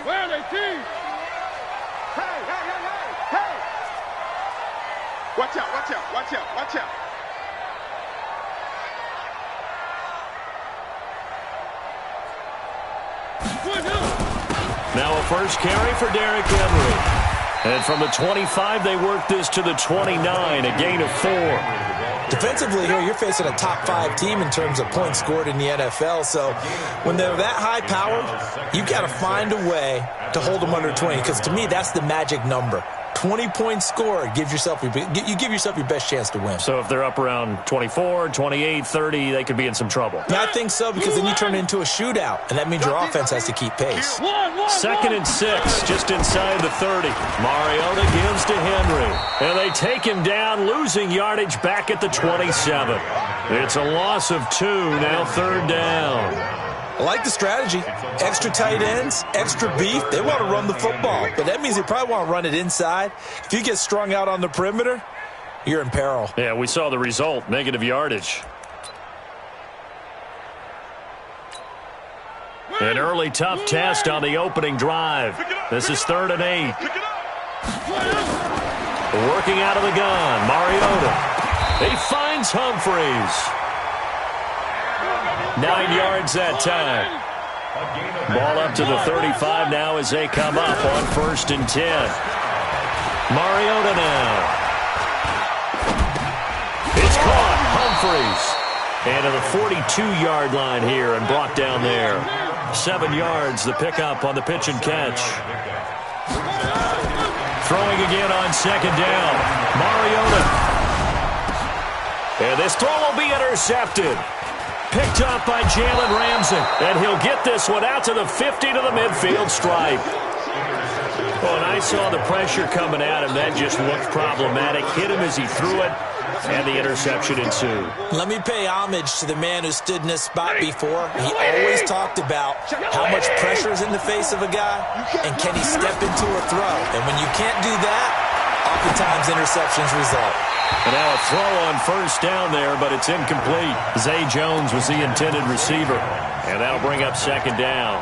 Where are they, team? Hey, hey, hey, hey, hey! Watch out, watch out, watch out, watch out. Now a first carry for Derrick Henry. And from the 25, they work this to the 29, a gain of 4. Defensively here, you're facing a top 5 team in terms of points scored in the NFL. So when they're that high-powered, you've got to find a way to hold them under 20, because to me, that's the magic number. 20 points scored, you give yourself your best chance to win. So if they're up around 24, 28, 30, they could be in some trouble. I think so, because then you turn it into a shootout, and that means your offense has to keep pace. 2nd and 6, just inside the 30. Mariota gives to Henry, and they take him down, losing yardage back at the 27. It's a loss of 2, now 3rd down. I like the strategy. Extra tight ends, extra beef. They want to run the football, but that means they probably want to run it inside. If you get strung out on the perimeter, you're in peril. Yeah, we saw the result, negative yardage. An early tough test on the opening drive. This is 3rd and 8. Working out of the gun, Mariota. He finds Humphreys. 9 yards that time. Ball up to the 35 now as they come up on 1st and 10. Mariota now. It's caught. Humphreys. And to the 42-yard line here and brought down there. 7 yards, the pickup on the pitch and catch. Throwing again on 2nd down. Mariota. And this throw will be intercepted. Picked up by Jalen Ramsey. And he'll get this one out to the 50 to the midfield stripe. Well, and I saw the pressure coming at him. That just looked problematic. Hit him as he threw it, and the interception ensued. Let me pay homage to the man who stood in this spot before. He always talked about how much pressure is in the face of a guy, and can he step into a throw. And when you can't do that, oftentimes interceptions result. And now a throw on 1st down there, but it's incomplete. Zay Jones was the intended receiver, and that'll bring up 2nd down.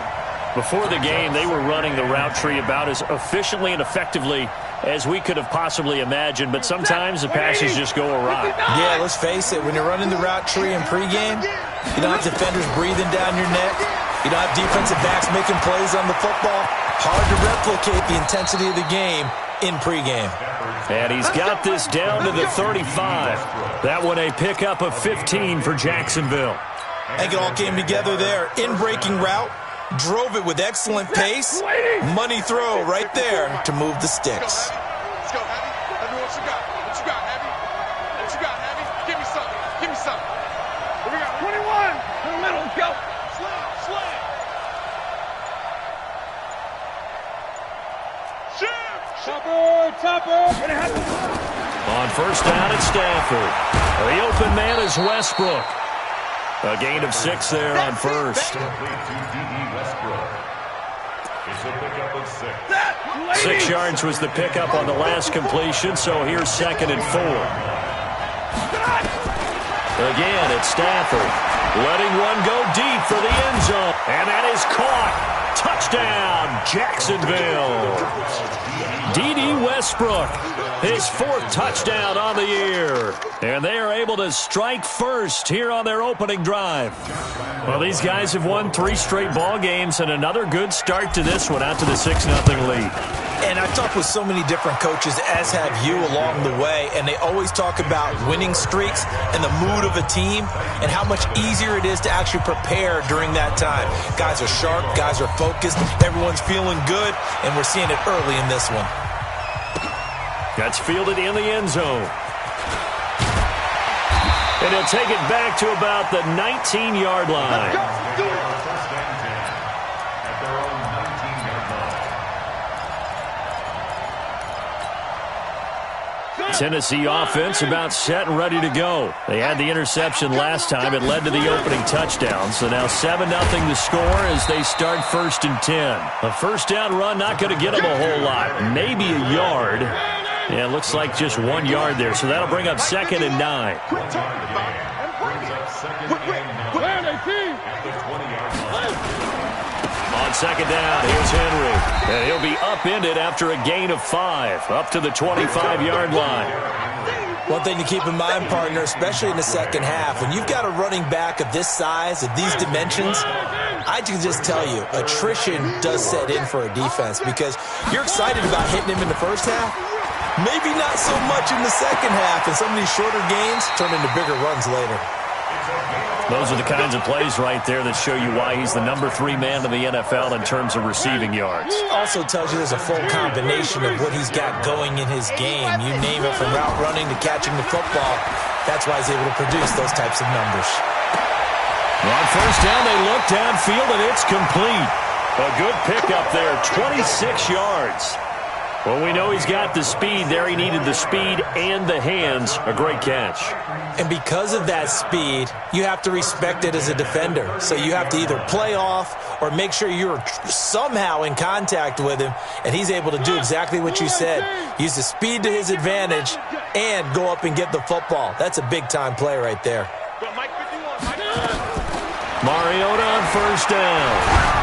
Before the game, they were running the route tree about as efficiently and effectively as we could have possibly imagined, but sometimes the passes just go awry. Yeah, let's face it, when you're running the route tree in pregame, you don't have defenders breathing down your neck. You don't have defensive backs making plays on the football. Hard to replicate the intensity of the game in pregame. And he's got this down to the 35. That one a pickup of 15 for Jacksonville. I think it all came together there. In-breaking route, drove it with excellent pace. Money throw right there to move the sticks. Let's go, Heavy. Let me know what you got. What you got, Heavy? What you got, Heavy? Give me something. Give me something. What we got? 21. In the middle. Go. Slam. Slam. Chopper. On 1st down, it's Stafford. The open man is Westbrook. A gain of 6 there on 1st. 6 yards was the pickup on the last completion, so here's 2nd and 4. Again, it's Stafford. Letting one go deep for the end zone. And that is caught. Touchdown, Jacksonville. D.D. Westbrook, his 4th touchdown on the year. And they are able to strike first here on their opening drive. Well, these guys have won 3 straight ball games and another good start to this one out to the 6-0 lead. And I've talked with so many different coaches, as have you, along the way, and they always talk about winning streaks and the mood of a team and how much easier it is to actually prepare during that time. Guys are sharp, guys are focused, everyone's feeling good, and we're seeing it early in this one. That's fielded in the end zone. And he'll take it back to about the 19-yard line. Tennessee offense about set and ready to go. They had the interception last time. It led to the opening touchdown. So now 7-0 the score as they start 1st and 10. A 1st down run not going to get them a whole lot. Maybe a yard. Yeah, it looks like just 1 yard there. So that'll bring up 2nd and 9. On second down. Here's Henry. And he'll be upended after a gain of 5, up to the 25-yard line. One thing to keep in mind, partner, especially in the second half, when you've got a running back of this size, of these dimensions, I can just tell you, attrition does set in for a defense because you're excited about hitting him in the first half. Maybe not so much in the second half, and some of these shorter gains turn into bigger runs later. Those are the kinds of plays right there that show you why he's the number 3 man in the NFL in terms of receiving yards. Also tells you there's a full combination of what he's got going in his game. You name it, from route running to catching the football. That's why he's able to produce those types of numbers. On first down, they look downfield, and it's complete. A good pickup there, 26 yards. Well, we know he's got the speed there. He needed the speed and the hands. A great catch. And because of that speed, you have to respect it as a defender. So you have to either play off or make sure you're somehow in contact with him, and he's able to do exactly what you said. Use the speed to his advantage and go up and get the football. That's a big-time play right there. Mariota on first down.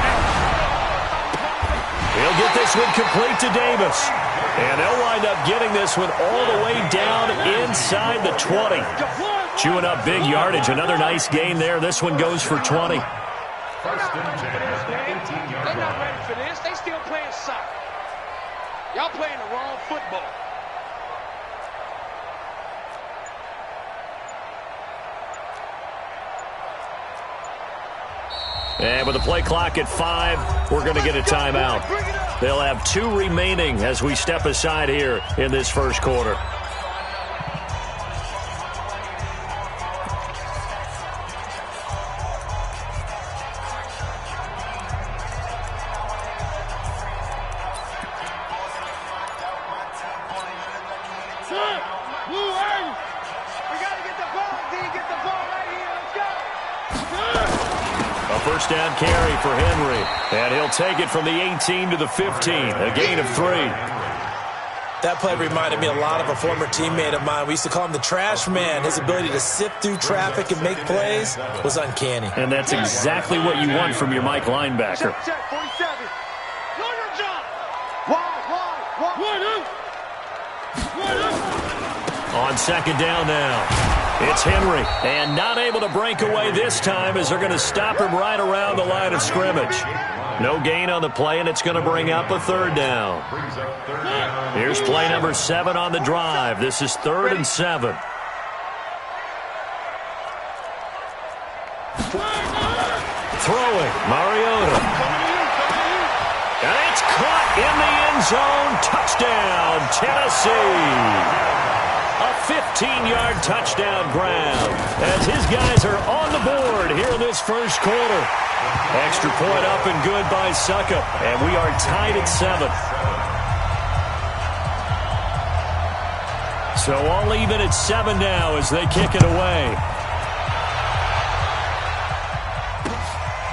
He'll get this one complete to Davis. And they'll wind up getting this one all the way down inside the 20. Chewing up big yardage. Another nice gain there. This one goes for 20. They're not ready for this. They still playing soccer. Y'all playing the wrong football. And with the play clock at 5, we're going to get a timeout. They'll have 2 remaining as we step aside here in this first quarter. First down carry for Henry. And he'll take it from the 18 to the 15. A gain of 3. That play reminded me a lot of a former teammate of mine. We used to call him the trash man. His ability to sift through traffic and make plays was uncanny. And that's exactly what you want from your Mike linebacker. Check, 47. Know your job. On second down now. It's Henry, and not able to break away this time as they're going to stop him right around the line of scrimmage. No gain on the play, and it's going to bring up a third down. Here's play number 7 on the drive. This is 3rd and 7. Throwing, Mariota. And it's caught in the end zone. Touchdown, Tennessee. A 15-yard touchdown grab as his guys are on the board here in this first quarter. Extra point up and good by Suckup, and we are tied at 7. So all even at 7 now as they kick it away.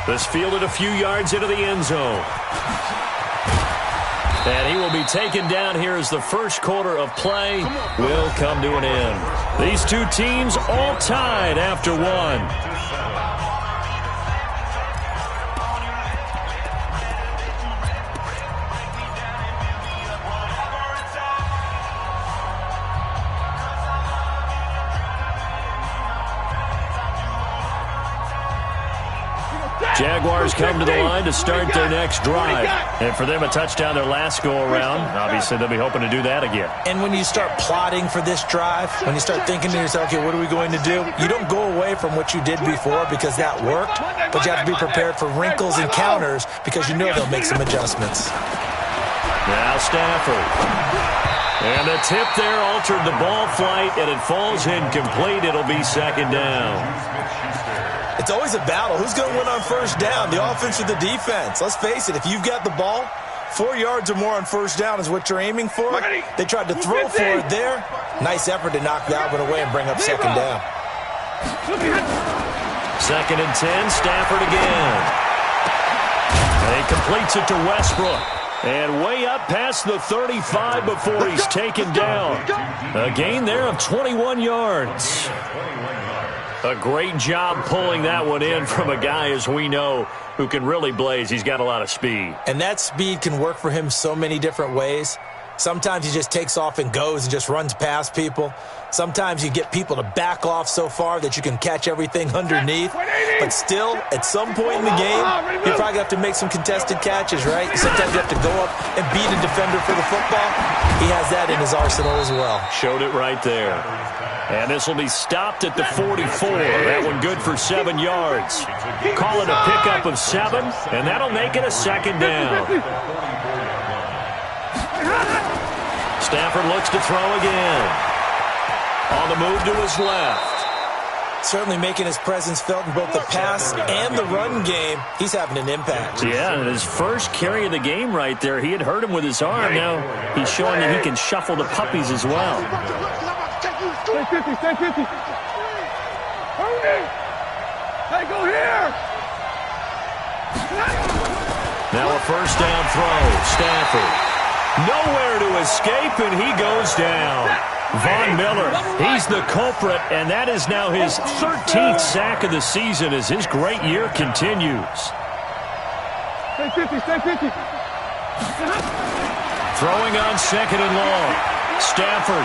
This fielded a few yards into the end zone. And he will be taken down here as the first quarter of play will come to an end. These two teams all tied after 1. Jaguars come to the line to start their next drive. And for them, a touchdown their last go-around. Obviously, they'll be hoping to do that again. And when you start plotting for this drive, when you start thinking to yourself, okay, what are we going to do? You don't go away from what you did before because that worked, but you have to be prepared for wrinkles and counters because you know they'll make some adjustments. Now Stafford. And the tip there altered the ball flight, and it falls incomplete. It'll be second down. It's always a battle. Who's going to win on first down, the offense or the defense? Let's face it, if you've got the ball, 4 yards or more on first down is what you're aiming for. They tried to throw for it there. Nice effort to knock that one away and bring up second down. 2nd and 10, Stafford again. And he completes it to Westbrook. And way up past the 35 before he's taken down. A gain there of 21 yards. A great job pulling that one in from a guy, as we know, who can really blaze. He's got a lot of speed. And that speed can work for him so many different ways. Sometimes he just takes off and goes and just runs past people. Sometimes you get people to back off so far that you can catch everything underneath. But still, at some point in the game, you probably have to make some contested catches, right? Sometimes you have to go up and beat a defender for the football. He has that in his arsenal as well. Showed it right there. And this will be stopped at the 44. That one good for 7 yards. Call it a pickup of 7, and that'll make it a second down. Stafford looks to throw again. On the move to his left. Certainly making his presence felt in both the pass and the run game. He's having an impact. Yeah, and his first carry of the game right there, he had hurt him with his arm. Now he's showing that he can shuffle the puppies as well. Stay 50, stay 50. Hurry! Hey, go here! Now a first down throw. Stafford. Nowhere to escape, and he goes down. Von Miller, he's the culprit, and that is now his 13th sack of the season as his great year continues. Stay 50, stay 50. Throwing on second and long. Stafford.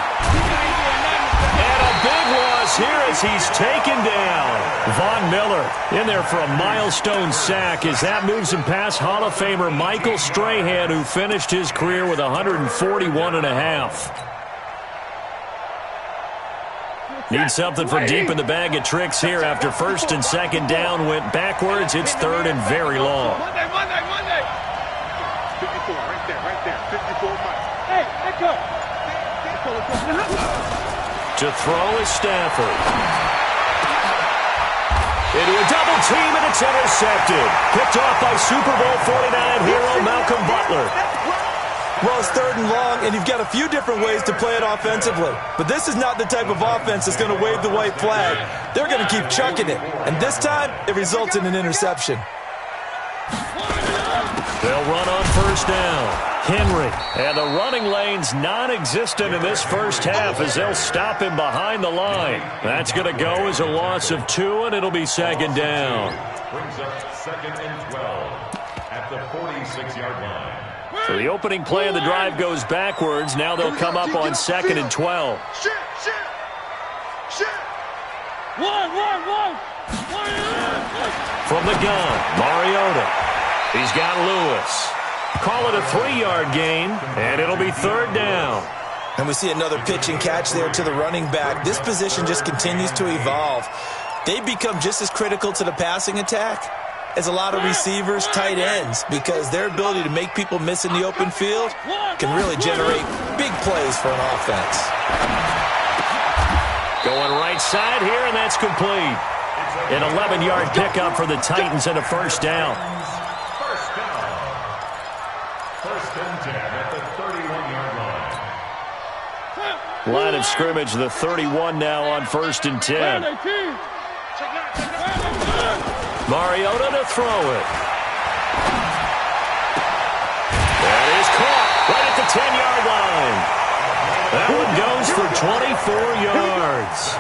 And a big loss here as he's taken down. Von Miller in there for a milestone sack as that moves him past Hall of Famer Michael Strahan, who finished his career with 141.5. Need something from deep in the bag of tricks here after first and second down went backwards. It's third and very long. Monday. 54, right there. 54 miles. Hey, let go. To throw is Stafford. Into a double team, and it's intercepted. Picked off by Super Bowl 49 hero Malcolm Butler. Well, it's third and long, and you've got a few different ways to play it offensively. But this is not the type of offense that's going to wave the white flag. They're going to keep chucking it. And this time, it results in an interception. They'll run on first down. Henry. And the running lane's non-existent in this first half as they'll stop him behind the line. That's going to go as a loss of 2, and it'll be second down. Brings up second and 12 at the 46-yard line. So the opening play of the drive goes backwards. Now they'll come up on second and 12. Shit. One. From the gun, Mariota. He's got Lewis. Call it a 3-yard gain, and it'll be third down. And we see another pitch and catch there to the running back. This position just continues to evolve. They become just as critical to the passing attack as a lot of receivers, tight ends, because their ability to make people miss in the open field can really generate big plays for an offense. Going right side here, and that's complete. An 11-yard pickup for the Titans and a first down. First and 10 at the 31-yard line. Line of scrimmage, the 31 now on first and 10. Mariota to throw it. That is caught right at the 10-yard line. That one goes for 24 yards.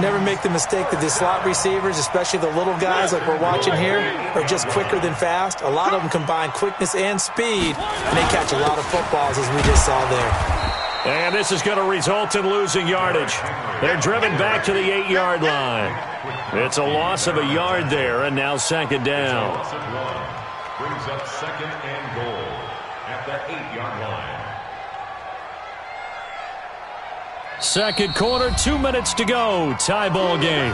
Never make the mistake that the slot receivers, especially the little guys like we're watching here, are just quicker than fast. A lot of them combine quickness and speed, and they catch a lot of footballs, as we just saw there. And this is going to result in losing yardage. They're driven back to the 8-yard line. It's a loss of a yard there, and now second down. Brings up second and goal at the 8-yard line. Second quarter, 2 minutes to go. Tie ball game.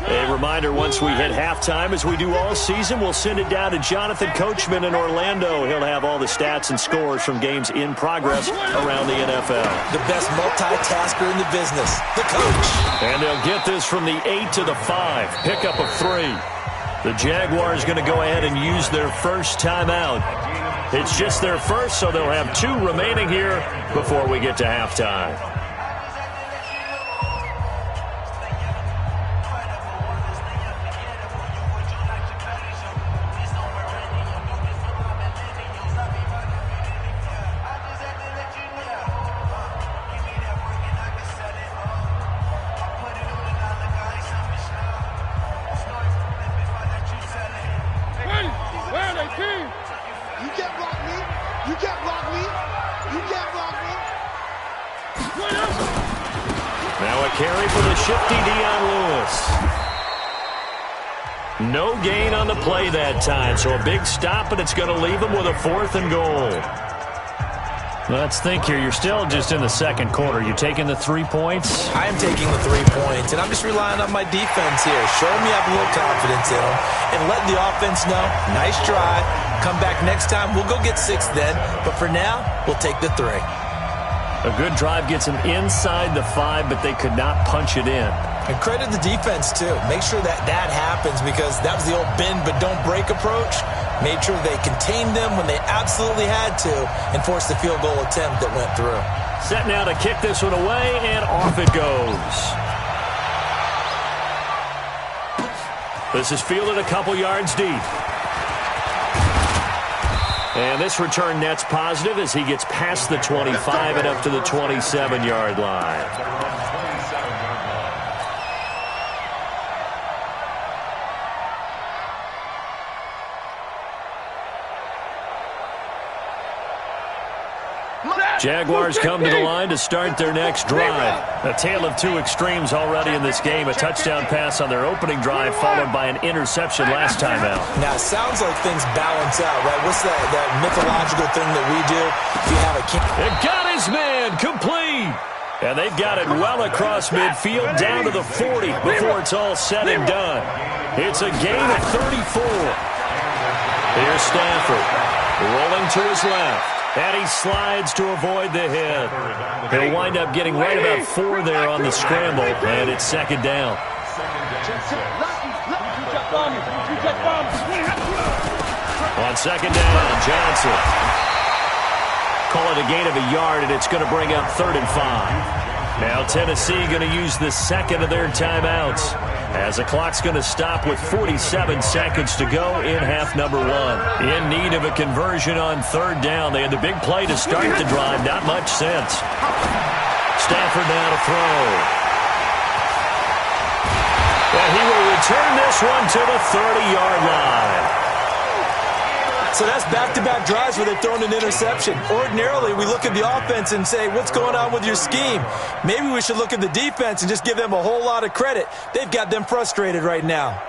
A reminder, once we hit halftime, as we do all season, we'll send it down to Jonathan Coachman in Orlando. He'll have all the stats and scores from games in progress around the NFL. The best multitasker in the business, the coach. And they'll get this from the 8 to the 5. Pickup of 3. The Jaguars going to go ahead and use their first timeout. It's just their first, so they'll have 2 remaining here before we get to halftime. carry for the shifty Dion Lewis. No gain on the play that time, so a big stop, and it's going to leave him with a 4th and goal. Let's think here. You're still just in the second quarter. You taking the 3 points? I am taking the 3 points, and I'm just relying on my defense here. Show me I have a little confidence in them, and let the offense know, nice try. Come back next time. We'll go get 6 then, but for now, we'll take the 3. A good drive gets them inside the 5, but they could not punch it in. And credit the defense, too. Make sure that happens, because that was the old bend but don't break approach. Made sure they contained them when they absolutely had to and forced the field goal attempt that went through. Set now to kick this one away, and off it goes. This is fielded a couple yards deep. And this return net's positive as he gets past the 25 and up to the 27-yard line. Jaguars come to the line to start their next drive. A tale of 2 extremes already in this game. A touchdown pass on their opening drive followed by an interception last time out. Now, it sounds like things balance out, right? What's that mythological thing that we do? If you have a it got his man complete. And they've got it well across midfield down to the 40 before it's all said and done. It's a gain of 34. Here's Stafford rolling to his left. And he slides to avoid the hit. He'll wind up getting right about 4 there on the scramble, and it's 2nd down. On 2nd down, Johnson. Call it a gain of a yard, and it's going to bring up 3rd and 5. Now Tennessee going to use the second of their timeouts, as the clock's going to stop with 47 seconds to go in half number 1. In need of a conversion on 3rd down. They had the big play to start the drive. Not much sense. Stafford now to throw. And he will return this one to the 30-yard line. So that's back-to-back drives where they've thrown an interception. Ordinarily, we look at the offense and say, what's going on with your scheme? Maybe we should look at the defense and just give them a whole lot of credit. They've got them frustrated right now.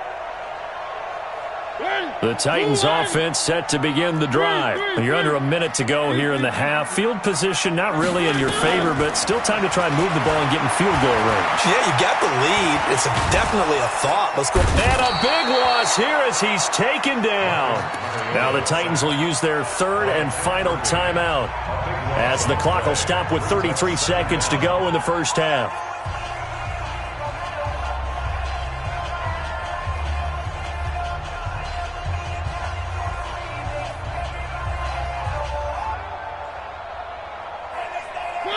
The Titans offense set to begin the drive. You're under a minute to go here in the half. Field position not really in your favor, but still time to try and move the ball and get in field goal range. Yeah, you got the lead. It's definitely a thought. Let's go. And a big loss here as he's taken down. Now the Titans will use their 3rd and final timeout, as the clock will stop with 33 seconds to go in the first half.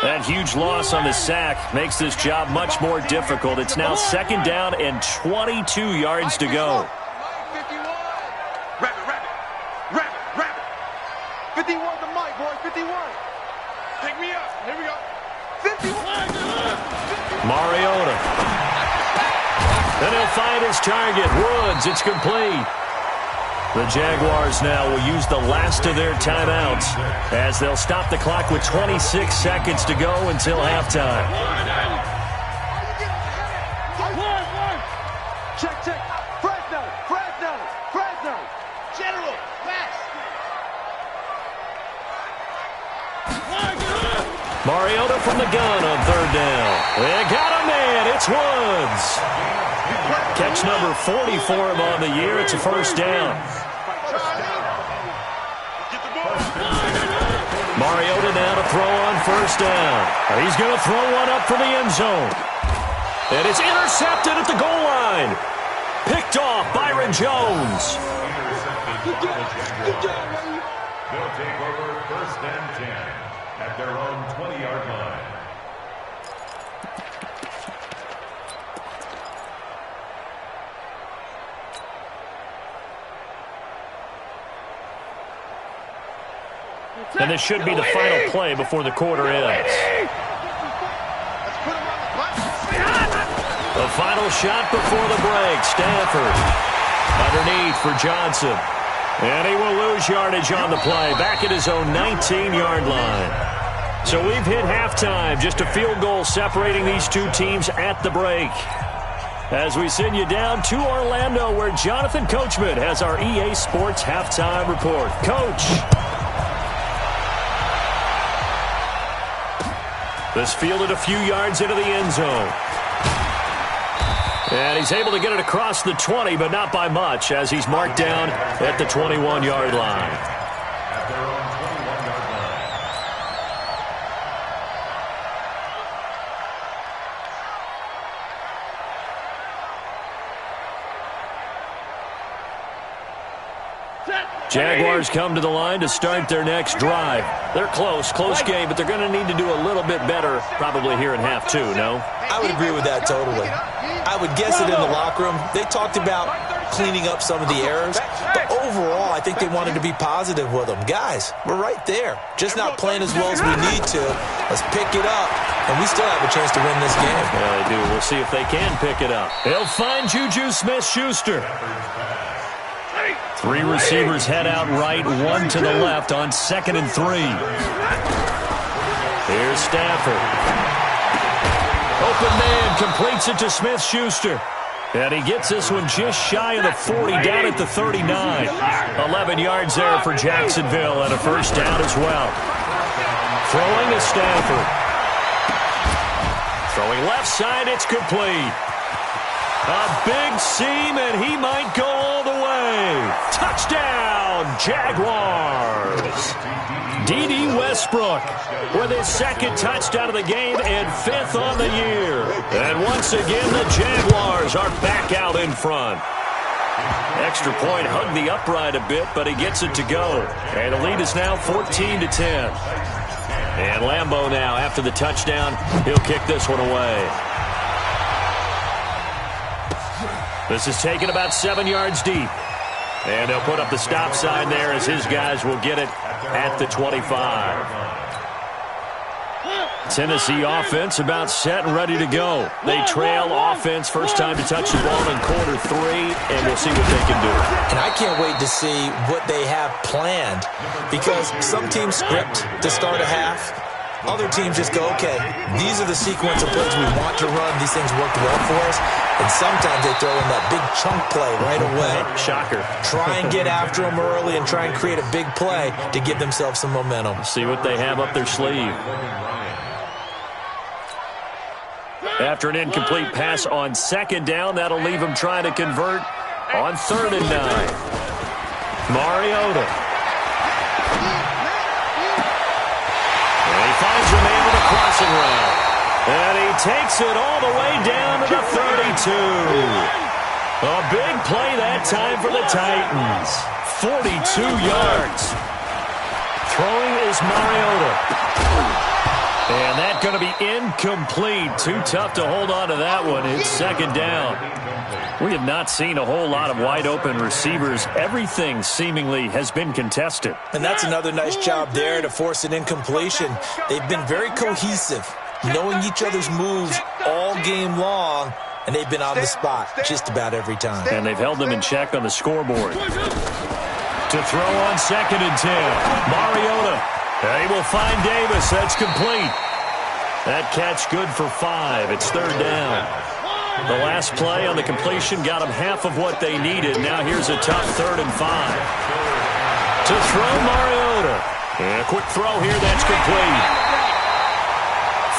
That huge loss on the sack makes this job much more difficult. It's now 2nd down and 22 yards to go. Wrap it. 51 to Mike, boys, 51. Take me up. Here we go. 51. Mariota. Then he'll find his target. Woods, it's complete. The Jaguars now will use the last of their timeouts, as they'll stop the clock with 26 seconds to go until halftime. Check. Fresno. General, pass. Mariota from the gun on 3rd down. They got a man. It's Woods. Catch number 40 for him on the year. It's a 1st down. Mariota now to throw on 1st down. He's going to throw one up for the end zone. And it's intercepted at the goal line. Picked off Byron Jones. They'll take over 1st and 10 at their own 20-yard line. And this should be the final play before the quarter ends. The final shot before the break. Stafford underneath for Johnson. And he will lose yardage on the play. Back at his own 19-yard line. So we've hit halftime. Just a field goal separating these two teams at the break. As we send you down to Orlando, where Jonathan Coachman has our EA Sports halftime report. Coach. This fielded a few yards into the end zone. And he's able to get it across the 20, but not by much, as he's marked down at the 21-yard line. Jaguars come to the line to start their next drive. They're close game, but they're going to need to do a little bit better probably here in half two, no? I would agree with that totally. I would guess it in the locker room. They talked about cleaning up some of the errors, but overall, I think they wanted to be positive with them. Guys, we're right there. Just not playing as well as we need to. Let's pick it up, and we still have a chance to win this game. Yeah, they do. We'll see if they can pick it up. They'll find Juju Smith-Schuster. Three receivers head out right, one to the left on 2nd and 3. Here's Stafford. Open man completes it to Smith-Schuster. And he gets this one just shy of the 40, down at the 39. 11 yards there for Jacksonville, and a first down as well. Throwing to Stafford. Throwing left side, it's complete. A big seam, and he might go all the way. Touchdown, Jaguars. DD Westbrook with his 2nd touchdown of the game and 5th on the year. And once again, the Jaguars are back out in front. Extra point hugged the upright a bit, but he gets it to go. And the lead is now 14-10. And Lambeau now, after the touchdown, he'll kick this one away. This is taken about 7 yards deep. And they'll put up the stop sign there as his guys will get it at the 25. Tennessee offense about set and ready to go. They trail offense, first time to touch the ball in quarter 3, and we'll see what they can do. And I can't wait to see what they have planned, because some teams script to start a half. Other teams just go, okay, these are the sequence of plays we want to run. These things worked well for us. And sometimes they throw in that big chunk play right away. Shocker. Try and get after them early and try and create a big play to give themselves some momentum. See what they have up their sleeve. After an incomplete pass on 2nd down, that'll leave them trying to convert on 3rd and 9. Mariota. And he finds a man with a crossing route. And he takes it all the way down to the 32. A big play that time for the Titans. 42 yards. Throwing is Mariota. And that's going to be incomplete. Too tough to hold on to that one. It's 2nd down. We have not seen a whole lot of wide-open receivers. Everything seemingly has been contested. And that's another nice job there to force an incompletion. They've been very cohesive, knowing each other's moves all game long, and they've been on the spot just about every time. And they've held them in check on the scoreboard. To throw on 2nd and 10. Mariota. He will find Davis. That's complete. That catch good for 5. It's 3rd down. The last play on the completion got them half of what they needed. Now here's a tough 3rd and 5. To throw Mariota. And a quick throw here. That's complete.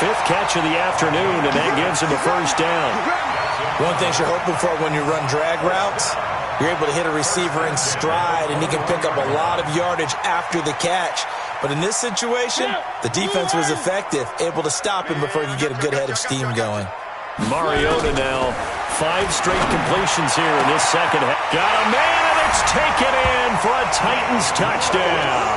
5th catch of the afternoon, and that gives him a first down. One thing you're hoping for when you run drag routes, you're able to hit a receiver in stride, and he can pick up a lot of yardage after the catch. But in this situation, the defense was effective, able to stop him before he could get a good head of steam going. Mariota now, 5 straight completions here in this second half. Got a man, and it's taken in for a Titans touchdown.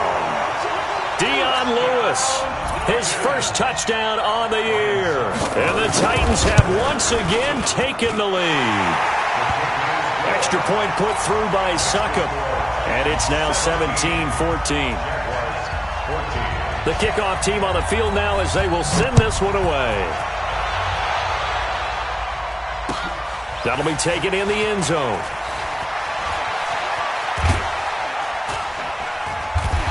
Dion Lewis, his first touchdown on the year. And the Titans have once again taken the lead. Extra point put through by Succop. And it's now 17-14. The kickoff team on the field now as they will send this one away. That'll be taken in the end zone.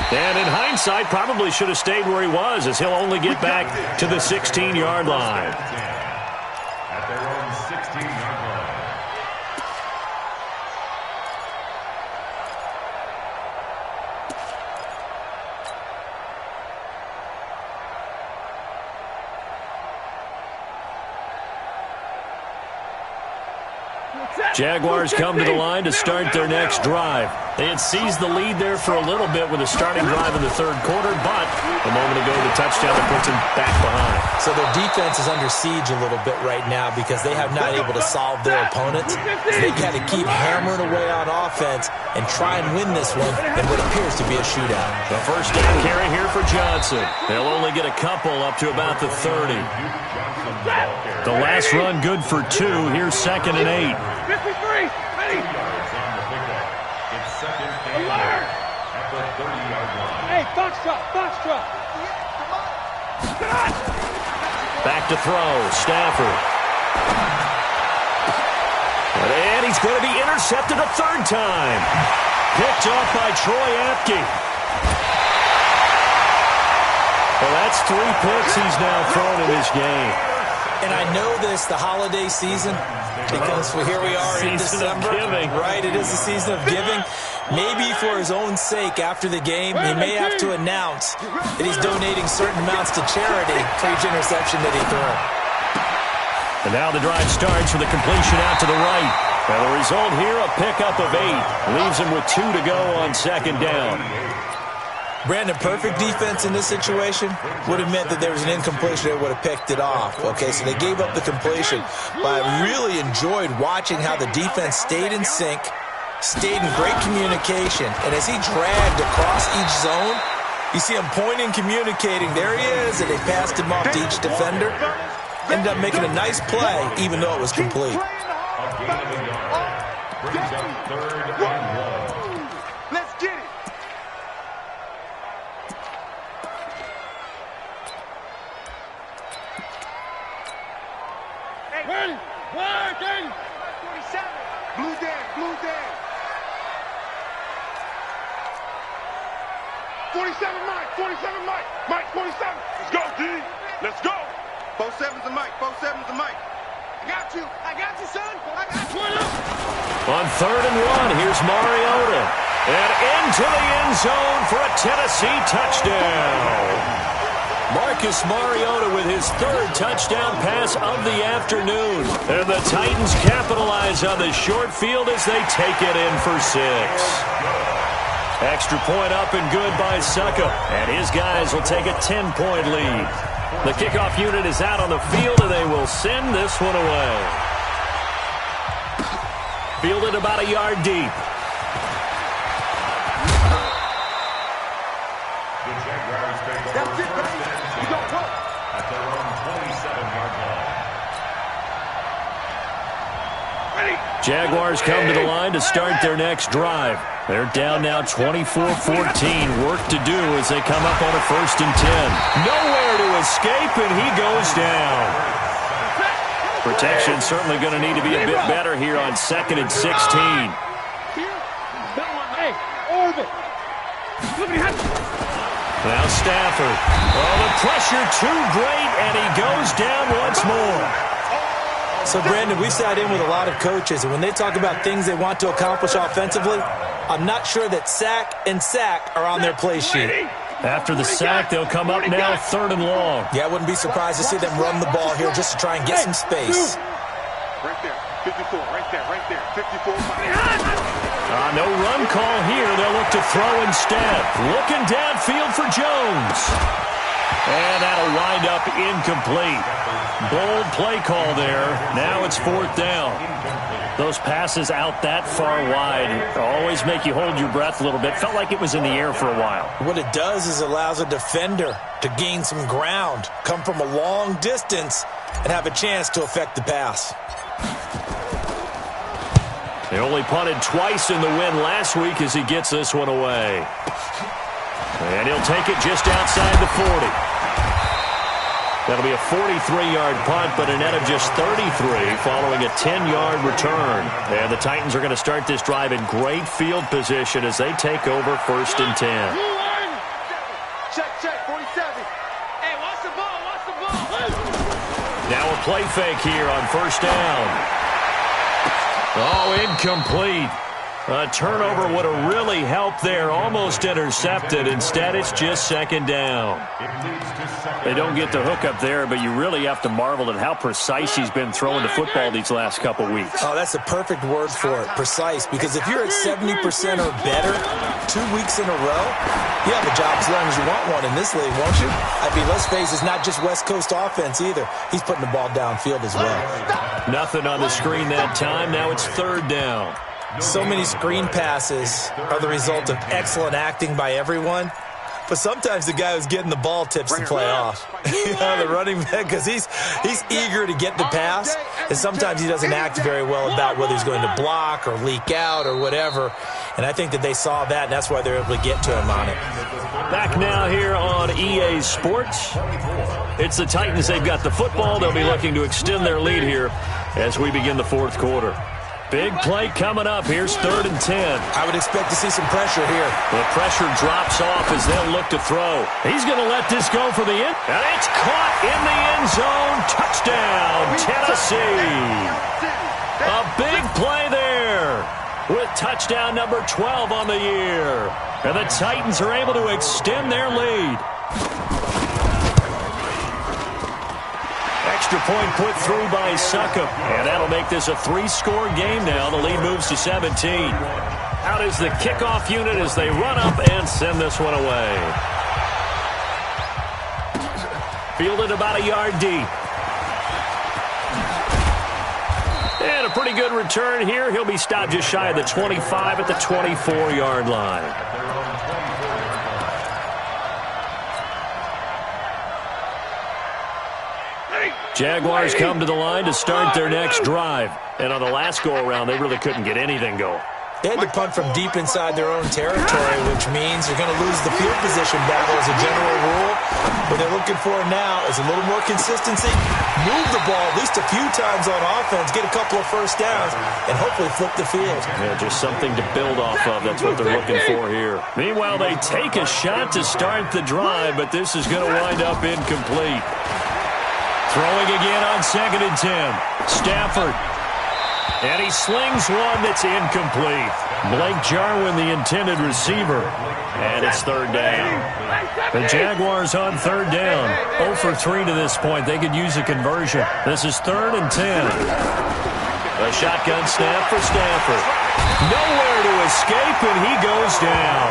And in hindsight, probably should have stayed where he was, as he'll only get back to the 16-yard line. At their own 16-yard line. Jaguars come to the line to start their next drive. They had seized the lead there for a little bit with a starting drive in the third quarter, but a moment ago the touchdown that puts them back behind. So their defense is under siege a little bit right now because they have not able to solve their opponents. They've got to keep hammering away on offense and try and win this one in what appears to be a shootout. The first down carry here for Johnson. They'll only get a couple up to about the 30. The last run good for 2. Here's 2nd and 8. 53, ready. It's 2nd and 8 at the 30-yard line. Hey, foxtrot. Back to throw, Stafford. And he's going to be intercepted a third time. Picked off by Troy Apke. Well, that's 3 picks he's now thrown in this game. And I know this, the holiday season, because here we are in December. Right, it is the season of giving. Maybe for his own sake, after the game, he may have to announce that he's donating certain amounts to charity for each interception that he threw. And now the drive starts with a completion out to the right. And the result here, a pickup of 8. Leaves him with 2 to go on 2nd down. Brandon, perfect defense in this situation would have meant that there was an incompletion that would have picked it off. Okay, so they gave up the completion. But I really enjoyed watching how the defense stayed in sync, stayed in great communication, and as he dragged across each zone, you see him pointing, communicating. There he is, and they passed him off to each defender. Ended up making a nice play, even though it was complete. Brings up 3rd and 1. Let's get it. Ready. Working. 47. Blue down. 47, Mike. 47, Mike. Mike, 47. Let's go, D. Let's go. 47's a Mike. 47's a Mike. I got you, son. I got you. On 3rd and 1, here's Mariota. And into the end zone for a Tennessee touchdown. Marcus Mariota with his 3rd touchdown pass of the afternoon. And the Titans capitalize on the short field as they take it in for 6. Extra point up and good by Succa. And his guys will take a 10-point lead. The kickoff unit is out on the field, and they will send this one away. Fielded about a yard deep. The Jaguars take over 1st and 10 at their own 27-yard line. Jaguars come to the line to start their next drive. They're down now 24-14. Work to do as they come up on a 1st and 10. Nowhere to escape, and he goes down. Protection certainly going to need to be a bit better here on 2nd and 16. Hey, orbit. Now Stafford. Oh, the pressure too great, and he goes down once more. So, Brandon, we've sat in with a lot of coaches, and when they talk about things they want to accomplish offensively, I'm not sure that sack and sack are on their play sheet. After the sack, they'll come up now 3rd and long. Yeah, I wouldn't be surprised to see them run the ball here just to try and get some space. Right there, 54, right there, 54. No run call here. They'll look to throw instead. Looking downfield for Jones. And that'll wind up incomplete. Bold play call there. Now it's 4th down. Those passes out that far wide always make you hold your breath a little bit. Felt like it was in the air for a while. What it does is allows a defender to gain some ground, come from a long distance, and have a chance to affect the pass. They only punted twice in the win last week as he gets this one away. And he'll take it just outside the 40. That'll be a 43-yard punt, but a net of just 33 following a 10-yard return. And the Titans are going to start this drive in great field position as they take over 1st and 10. check, 47. Hey, watch the ball, watch the ball. Now a play fake here on first down. Oh, incomplete. A turnover would have really helped there. Almost intercepted. Instead, it's just second down. They don't get the hook up there, but you really have to marvel at how precise he's been throwing the football these last couple weeks. Oh, that's the perfect word for it, precise. Because if you're at 70% or better 2 weeks in a row, you have a job as long as you want one in this league, won't you? I mean, let's face it, it's not just West Coast offense either. He's putting the ball downfield as well. Nothing on the screen that time. Now it's third down. So many screen passes are the result of excellent acting by everyone. But sometimes the guy who's getting the ball tips the play off. You know, the running back, because he's eager to get the pass, and sometimes he doesn't act very well about whether he's going to block or leak out or whatever. And I think that they saw that, and that's why they're able to get to him on it. Back now here on EA Sports. It's the Titans. They've got the football. They'll be looking to extend their lead here as we begin the fourth quarter. Big play coming up. Here's 3rd and 10. I would expect to see some pressure here. The pressure drops off as they'll look to throw. He's going to let this go for the end. And it's caught in the end zone. Touchdown, Tennessee. A big play there with touchdown number 12 on the year. And the Titans are able to extend their lead. Extra point put through by Succop. And that'll make this a 3-score game now. The lead moves to 17. Out is the kickoff unit as they run up and send this one away. Fielded about a yard deep. And a pretty good return here. He'll be stopped just shy of the 25 at the 24-yard line. Jaguars come to the line to start their next drive. And on the last go-around, they really couldn't get anything going. They had to punt from deep inside their own territory, which means they're going to lose the field position battle as a general rule. What they're looking for now is a little more consistency, move the ball at least a few times on offense, get a couple of first downs, and hopefully flip the field. Yeah, just something to build off of. That's what they're looking for here. Meanwhile, they take a shot to start the drive, but this is going to wind up incomplete. Throwing again on 2nd and 10. Stafford. And he slings one that's incomplete. Blake Jarwin, the intended receiver. And it's 3rd down. The Jaguars on 3rd down. 0 for 3 to this point. They could use a conversion. This is 3rd and 10. A shotgun snap for Stafford. Nowhere to escape, and he goes down.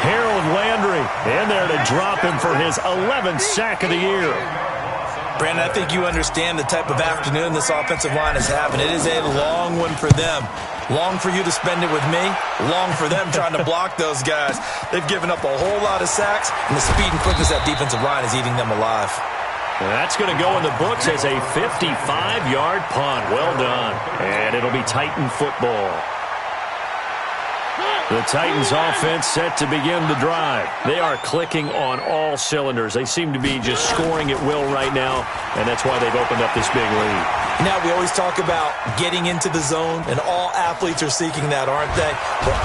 Harold Landry in there to drop him for his 11th sack of the year. Brandon, I think you understand the type of afternoon this offensive line is having. It is a long one for them. Long for you to spend it with me. Long for them trying to block those guys. They've given up a whole lot of sacks, and the speed and quickness of that defensive line is eating them alive. And that's going to go in the books as a 55-yard punt. Well done. And it'll be Titan football. The Titans offense set to begin the drive. They are clicking on all cylinders. They seem to be just scoring at will right now, and that's why they've opened up this big lead. Now, we always talk about getting into the zone, and all athletes are seeking that, aren't they?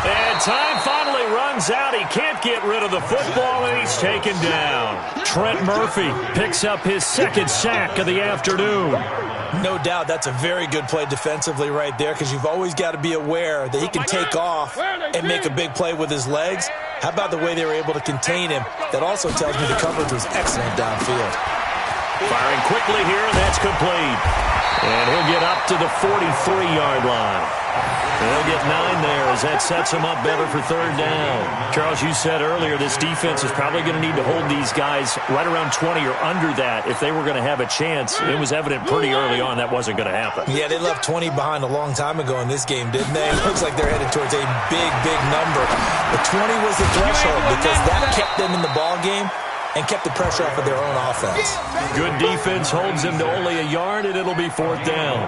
And time finally runs out. He can't get rid of the football, and he's taken down. Trent Murphy picks up his 2nd sack of the afternoon. No doubt that's a very good play defensively right there, because you've always got to be aware that he can take off and make a big play with his legs. How about the way they were able to contain him? That also tells me the coverage was excellent downfield. Firing quickly here, and that's complete. And he'll get up to the 43-yard line. They'll get 9 there as that sets him up better for 3rd down. Charles, you said earlier this defense is probably going to need to hold these guys right around 20 or under that if they were going to have a chance. It was evident pretty early on that wasn't going to happen. Yeah, they left 20 behind a long time ago in this game, didn't they? It looks like they're headed towards a big, big number. But 20 was the threshold because that kept them in the ball game and kept the pressure off of their own offense. Good defense holds them to only a yard, and it'll be 4th down.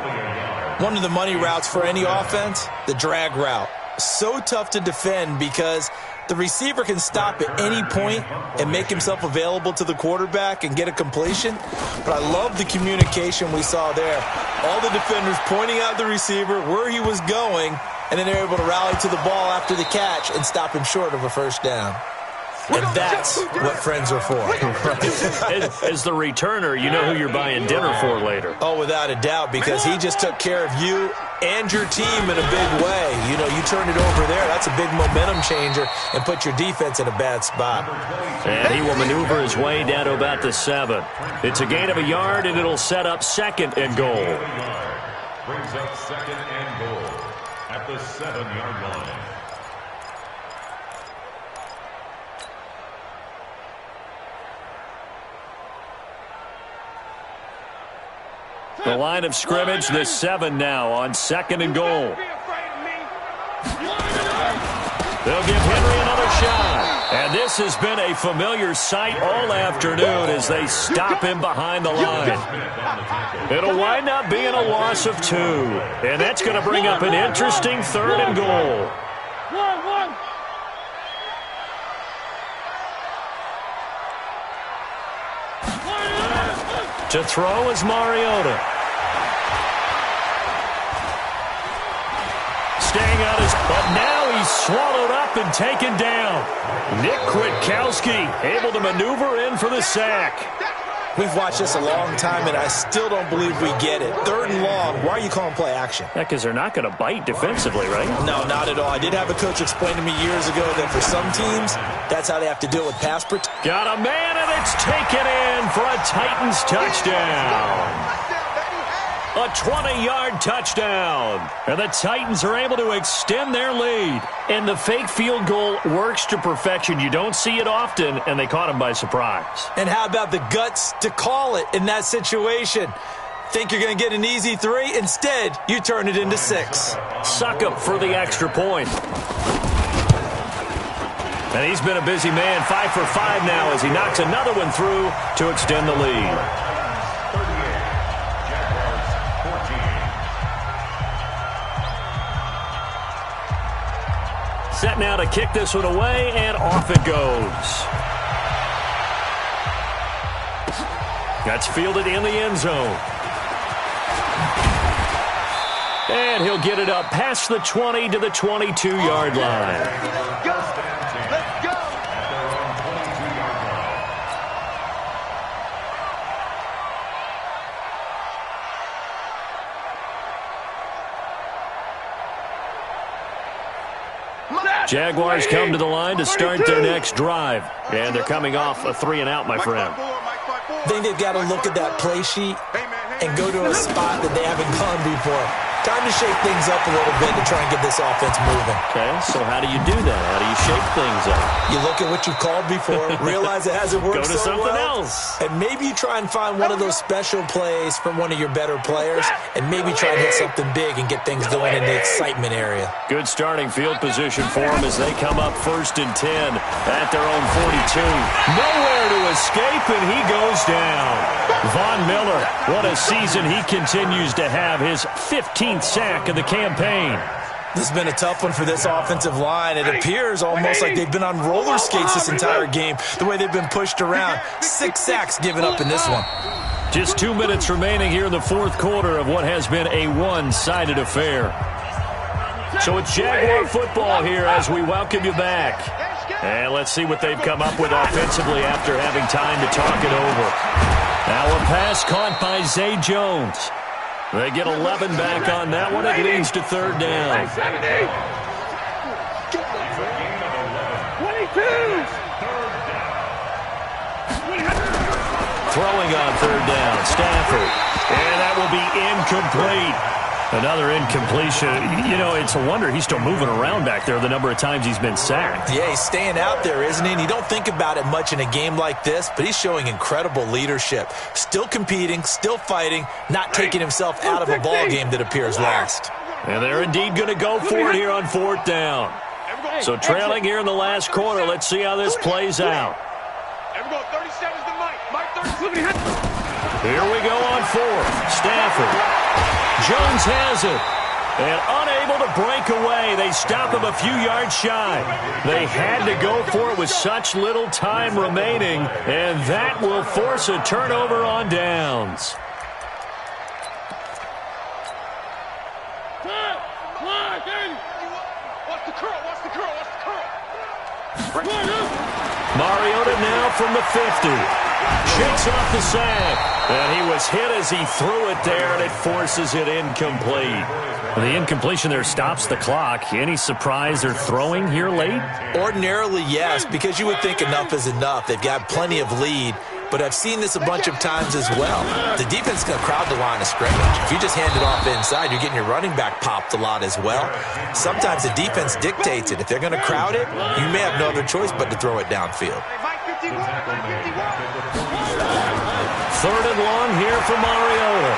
One of the money routes for any offense, the drag route. So tough to defend because the receiver can stop at any point and make himself available to the quarterback and get a completion. But I love the communication we saw there. All the defenders pointing out the receiver, where he was going, and then they're able to rally to the ball after the catch and stop him short of a 1st down. And that's what friends are for. As the returner, you know who you're buying dinner for later. Oh, without a doubt, because he just took care of you and your team in a big way. You know, you turned it over there. That's a big momentum changer and put your defense in a bad spot. And he will maneuver his way down to about the 7. It's a gain of a yard, and it'll set up 2nd and goal. Brings up 2nd and goal at the 7-yard line. The line of scrimmage, the 7 now on 2nd and goal. They'll give Henry another shot. And this has been a familiar sight all afternoon as they stop him behind the line. It'll wind up being a loss of 2. And that's going to bring up an interesting 3rd and goal. To throw is Mariota. Staying on his, but now he's swallowed up and taken down. Nick Kwiatkowski able to maneuver in for the sack. We've watched this a long time, and I still don't believe we get it. 3rd and long, why are you calling play action? Yeah, because they're not going to bite defensively, right? No, not at all. I did have a coach explain to me years ago that for some teams, that's how they have to deal with pass protection. Got a man, and it's taken in for a Titans touchdown. A 20-yard touchdown. And the Titans are able to extend their lead. And the fake field goal works to perfection. You don't see it often, and they caught him by surprise. And how about the guts to call it in that situation? Think you're going to get an easy 3? Instead, you turn it into 6. Suck up for the extra point. And he's been a busy man, 5 for 5 now as he knocks another one through to extend the lead. Set now to kick this one away, and off it goes. That's fielded in the end zone. And he'll get it up past the 20 to the 22-yard line. Let's go! Jaguars come to the line to start their next drive. And they're coming off a 3-and-out, my friend. I think they've got to look at that play sheet and go to a spot that they haven't gone before. Time to shake things up a little bit to try and get this offense moving. Okay, so how do you do that? How do you shake things up? You look at what you've called before, realize it hasn't worked so well. Go to something else. And maybe you try and find one of those special plays from one of your better players, and maybe try and hit something big and get things going in the excitement area. Good starting field position for them as they come up 1st and 10 at their own 42. Nowhere to escape, and he goes down. Von Miller, what a season he continues to have, his 15th sack of the campaign. This has been a tough one for this offensive line. It appears almost like they've been on roller skates this entire game, the way they've been pushed around. 6 sacks given up in this one. Just 2 minutes remaining here in the 4th quarter of what has been a one-sided affair. So it's Jaguar football here as we welcome you back. And let's see what they've come up with offensively after having time to talk it over. Now a pass caught by Zay Jones. They get 11 back on that one. It leads to 3rd down. 22! Throwing on 3rd down, Stafford. And that will be incomplete. Another incompletion. You know, it's a wonder he's still moving around back there the number of times he's been sacked. Yeah, he's staying out there, isn't he? And you don't think about it much in a game like this, but he's showing incredible leadership. Still competing, still fighting, not taking himself out of a ball game that appears lost. And they're indeed going to go for it here on 4th down. So trailing here in the last quarter, let's see how this plays out. Here we go on 4th. Stafford. Jones has it. And unable to break away. They stop him a few yards shy. They had to go for it with such little time remaining. And that will force a turnover on downs. Mariota now from the 50. Shakes off the sack. And he was hit as he threw it there, and it forces it incomplete. The incompletion there stops the clock. Any surprise they're throwing here late? Ordinarily, yes, because you would think enough is enough. They've got plenty of lead. But I've seen this a bunch of times as well. The defense is going to crowd the line of scrimmage. If you just hand it off inside, you're getting your running back popped a lot as well. Sometimes the defense dictates it. If they're going to crowd it, you may have no other choice but to throw it downfield. 3rd and long here for Mariota.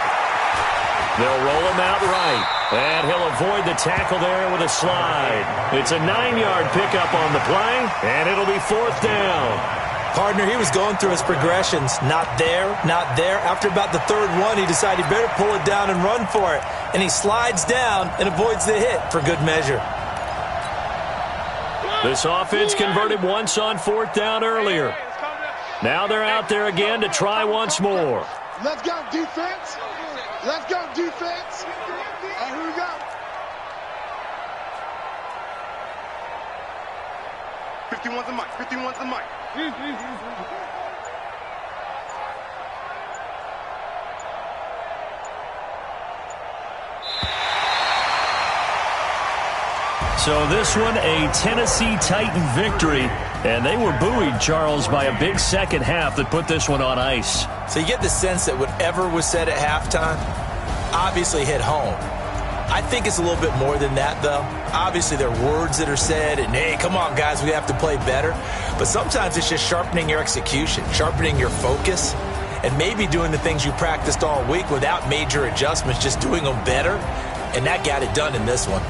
They'll roll him out right. And he'll avoid the tackle there with a slide. It's a 9-yard pickup on the play, and it'll be 4th down. Partner, he was going through his progressions. Not there, not there. After about the 3rd one, he decided he better pull it down and run for it. And he slides down and avoids the hit for good measure. This offense converted once on 4th down earlier. Now they're out there again to try once more. Let's go, defense. Let's go, defense. And here we go. 51's the mic. 51's the mic. So this one, a Tennessee Titan victory. And they were buoyed, Charles, by a big second half that put this one on ice. So you get the sense that whatever was said at halftime obviously hit home. I think it's a little bit more than that, though. Obviously, there are words that are said, and, hey, come on, guys, we have to play better. But sometimes it's just sharpening your execution, sharpening your focus, and maybe doing the things you practiced all week without major adjustments, just doing them better. And that got it done in this one.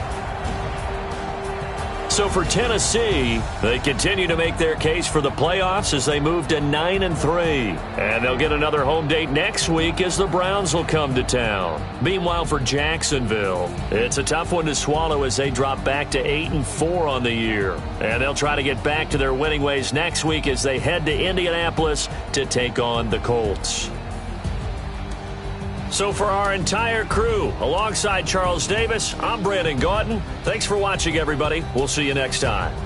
So for Tennessee, they continue to make their case for the playoffs as they move to 9-3. And they'll get another home date next week as the Browns will come to town. Meanwhile, for Jacksonville, it's a tough one to swallow as they drop back to 8-4 on the year. And they'll try to get back to their winning ways next week as they head to Indianapolis to take on the Colts. So for our entire crew, alongside Charles Davis, I'm Brandon Gaudin. Thanks for watching, everybody. We'll see you next time.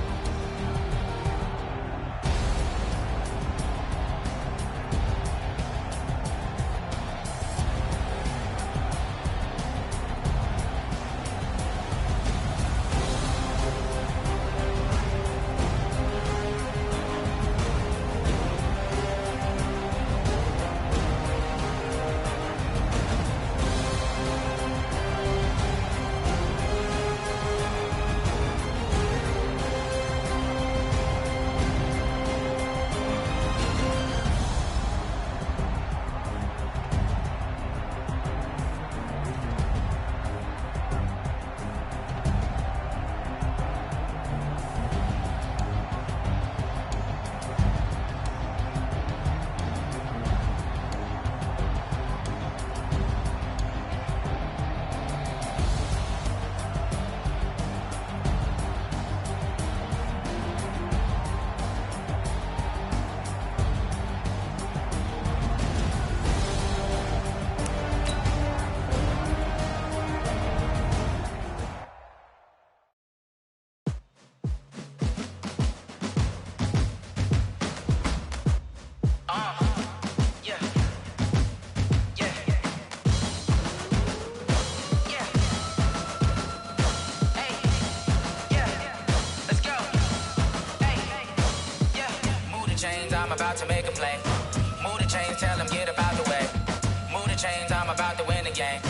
About to make a play. Move the chains, tell them get about the way. Move the chains, I'm about to win the game.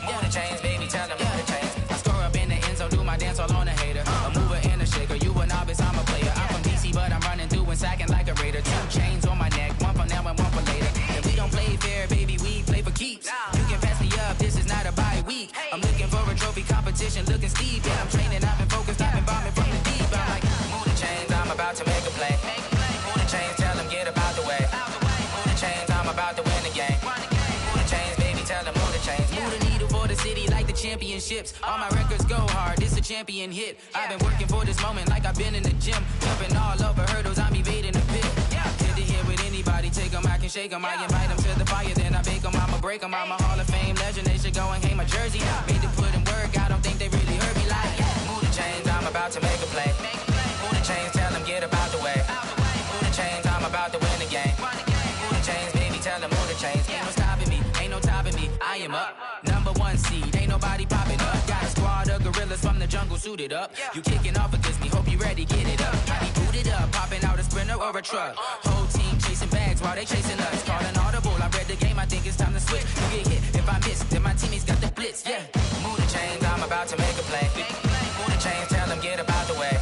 Move the chains, baby, tell them move the chains. I score up in the end zone, do my dance all on a hater. A mover and a shaker, you a novice, I'm a player. I'm from DC, but I'm running through and sacking like a raider. 2 chains on my neck, one for now and one for later. If we don't play fair, baby, we play for keeps. You can pass me up, this is not a bye week. I'm looking for a trophy competition, looking steep. And I'm training, I've been focused, I've been bombing from the deep. I'm like, move the chains, I'm about to make a play. Move the chains, tell them get about the way. Move the chains, I'm about to win the game. Move the chains, baby, tell them move the chains. Move the needle for the city like the championships. All my records go hard, this a champion hit. I've been working for this moment like I've been in the gym. Jumping all over hurdles, I'm evading the pit. Hit it here with anybody, take them, I can shake them. I invite them to the fire, then I bake them, I'ma break them. I'm a Hall of Fame legend, they should go and hang my jersey. Made to put in work, I don't think they really heard me like. Move the chains, I'm about to make a play. Move the chains, tell them get about the way. Move the chains. I am up. #1 seed, ain't nobody popping up. Got a squad of gorillas from the jungle suited up. You kicking off against me, hope you ready, get it up. I be booted up, popping out a sprinter or a truck. Whole team chasing bags while they chasing us. Calling audible, I read the game, I think it's time to switch. You get hit if I miss, then my teammates got the blitz, yeah. Move the chains, I'm about to make a play. Move the chains, tell them get about the way.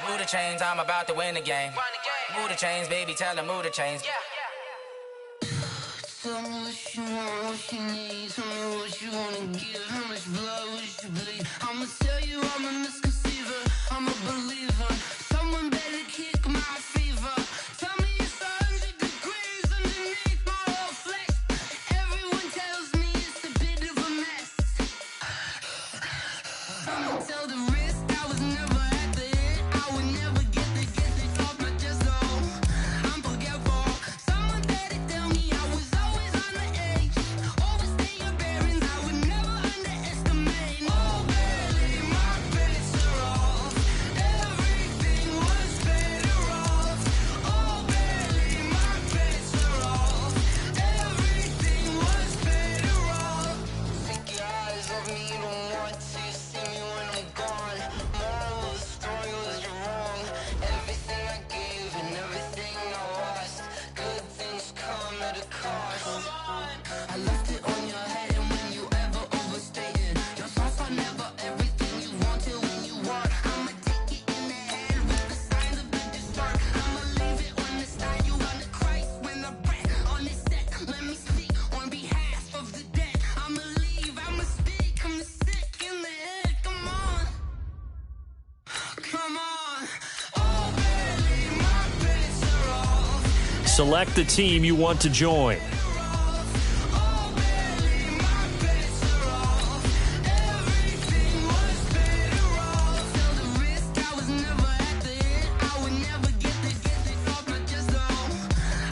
Move the chains, I'm about to win the game. Move the chains, baby, tell them move the chains. Tell me what you want, what you need. Tell me what you wanna give. How much blood would you bleed? I'ma tell you I'm a misconceiver. I'm a believer. Someone better kick my fever. Tell me it's 100 degrees underneath my whole flesh. Everyone tells me it's a bit of a mess. I'ma tell the risk I was never at the end. I would never get it off my chest, no. I'm forgetful. Someone better tell me I was always on the edge. Overstay your bearings, I would never underestimate. Oh, barely, my bets are off. Everything was better off. Oh, barely, my bets are off. Everything was better off. Take your eyes off me, you don't want to see me when I'm gone. Moral of the story was you're wrong. Everything I gave and everything I lost. Good things come at a cost. I left it on your head, and when you ever overstay it, your thoughts are never everything you wanted when you want. I'ma take it in the head with the signs of the dessert. I'ma leave it on the side. You on the Christ when the breath on this set. Let me speak on behalf of the dead. I'ma leave, I'ma speak. I'm sick in the head. Come on, come on. Oh, barely, my bets are off. Select the team you want to join. Oh, barely, my bets are off. Everything was better off. Tell the risk I was never at the end. I would never get it off my chest, no.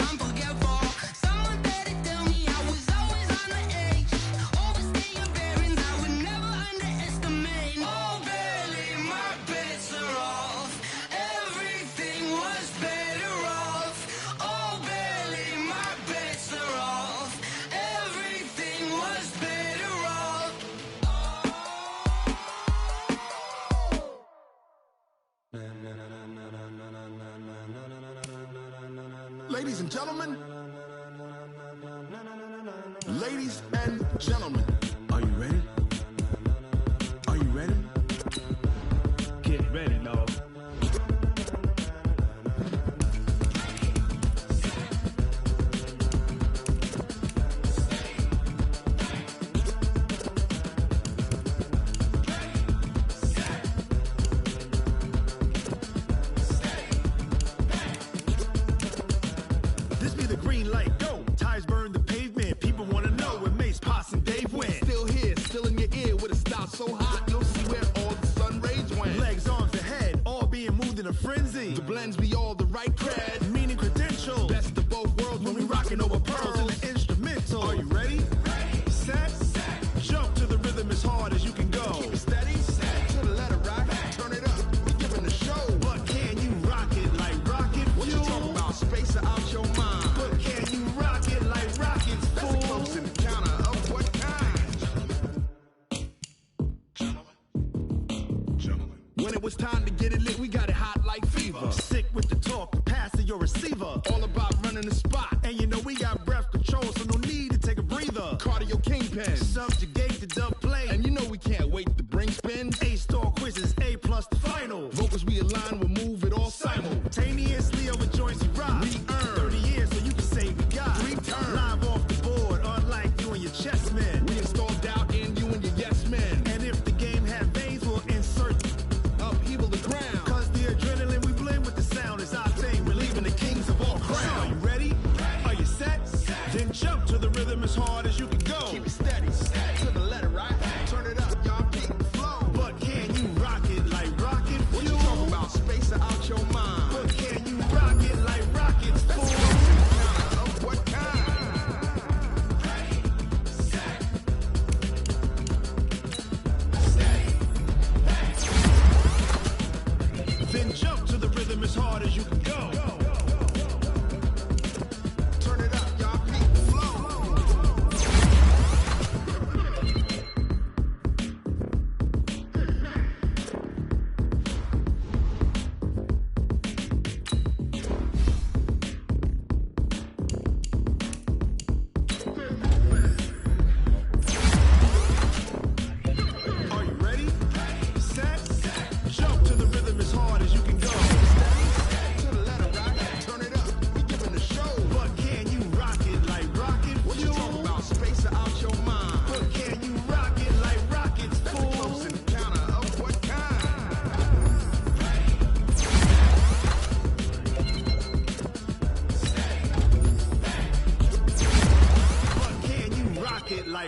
I'm forgetful. Someone better tell me I was always on the edge. Overstay your bearings, I would never underestimate. Oh, barely, my bets are off. Everything was better off. Oh, barely, my bets are off. Everything was better off. Ladies and gentlemen. Ladies and gentlemen. Are you ready? Are you ready? Get ready, dog. This be the green light, go. Tires burn the pavement. People wanna know where Mace, Potts, and Dave went. Still here, still in your ear with a style so hot, you'll see where all the sun rays went. Legs, arms, and head, all being moved in a frenzy. The blends be all the right cred, meaning credentials. Best of both worlds when we rockin' over pearls in the instrumental. Are you ready? Set, jump to the rhythm as hard as you can go. Keep it steady, to the letter rock, turn it up, we giving the show. But can you rock it like rocket fuel? What you talking about, space or out your mind? But can you rock it like rockets, fool? That's a close encounter of what kind? Gentlemen. When it was time to get it lit, we got it hot like fever. Sick with the talk, the pass to your receiver. All about running the spot. And you know we got breath control, so no need to take a breather. Cardio kingpin, subjugate the dub play. And you know we can't wait to bring spins. A-star quizzes, A+ the final. Vocals we align, we'll move it all simultaneously over joints we rock. We earn 30 years, so you can say we got 3 turns. Live off the board, unlike you and your chess men. We install doubt in you and your yes men. And if the game had veins, we'll insert upheaval the ground. Cause the adrenaline we blend with the sound is our thing. We're leaving the kings of all crowns. So are you ready? Are you set? Then jump to the rhythm as hard as you can go. Keep it steady, to the letter right. Turn it up, y'all keep the flow. But can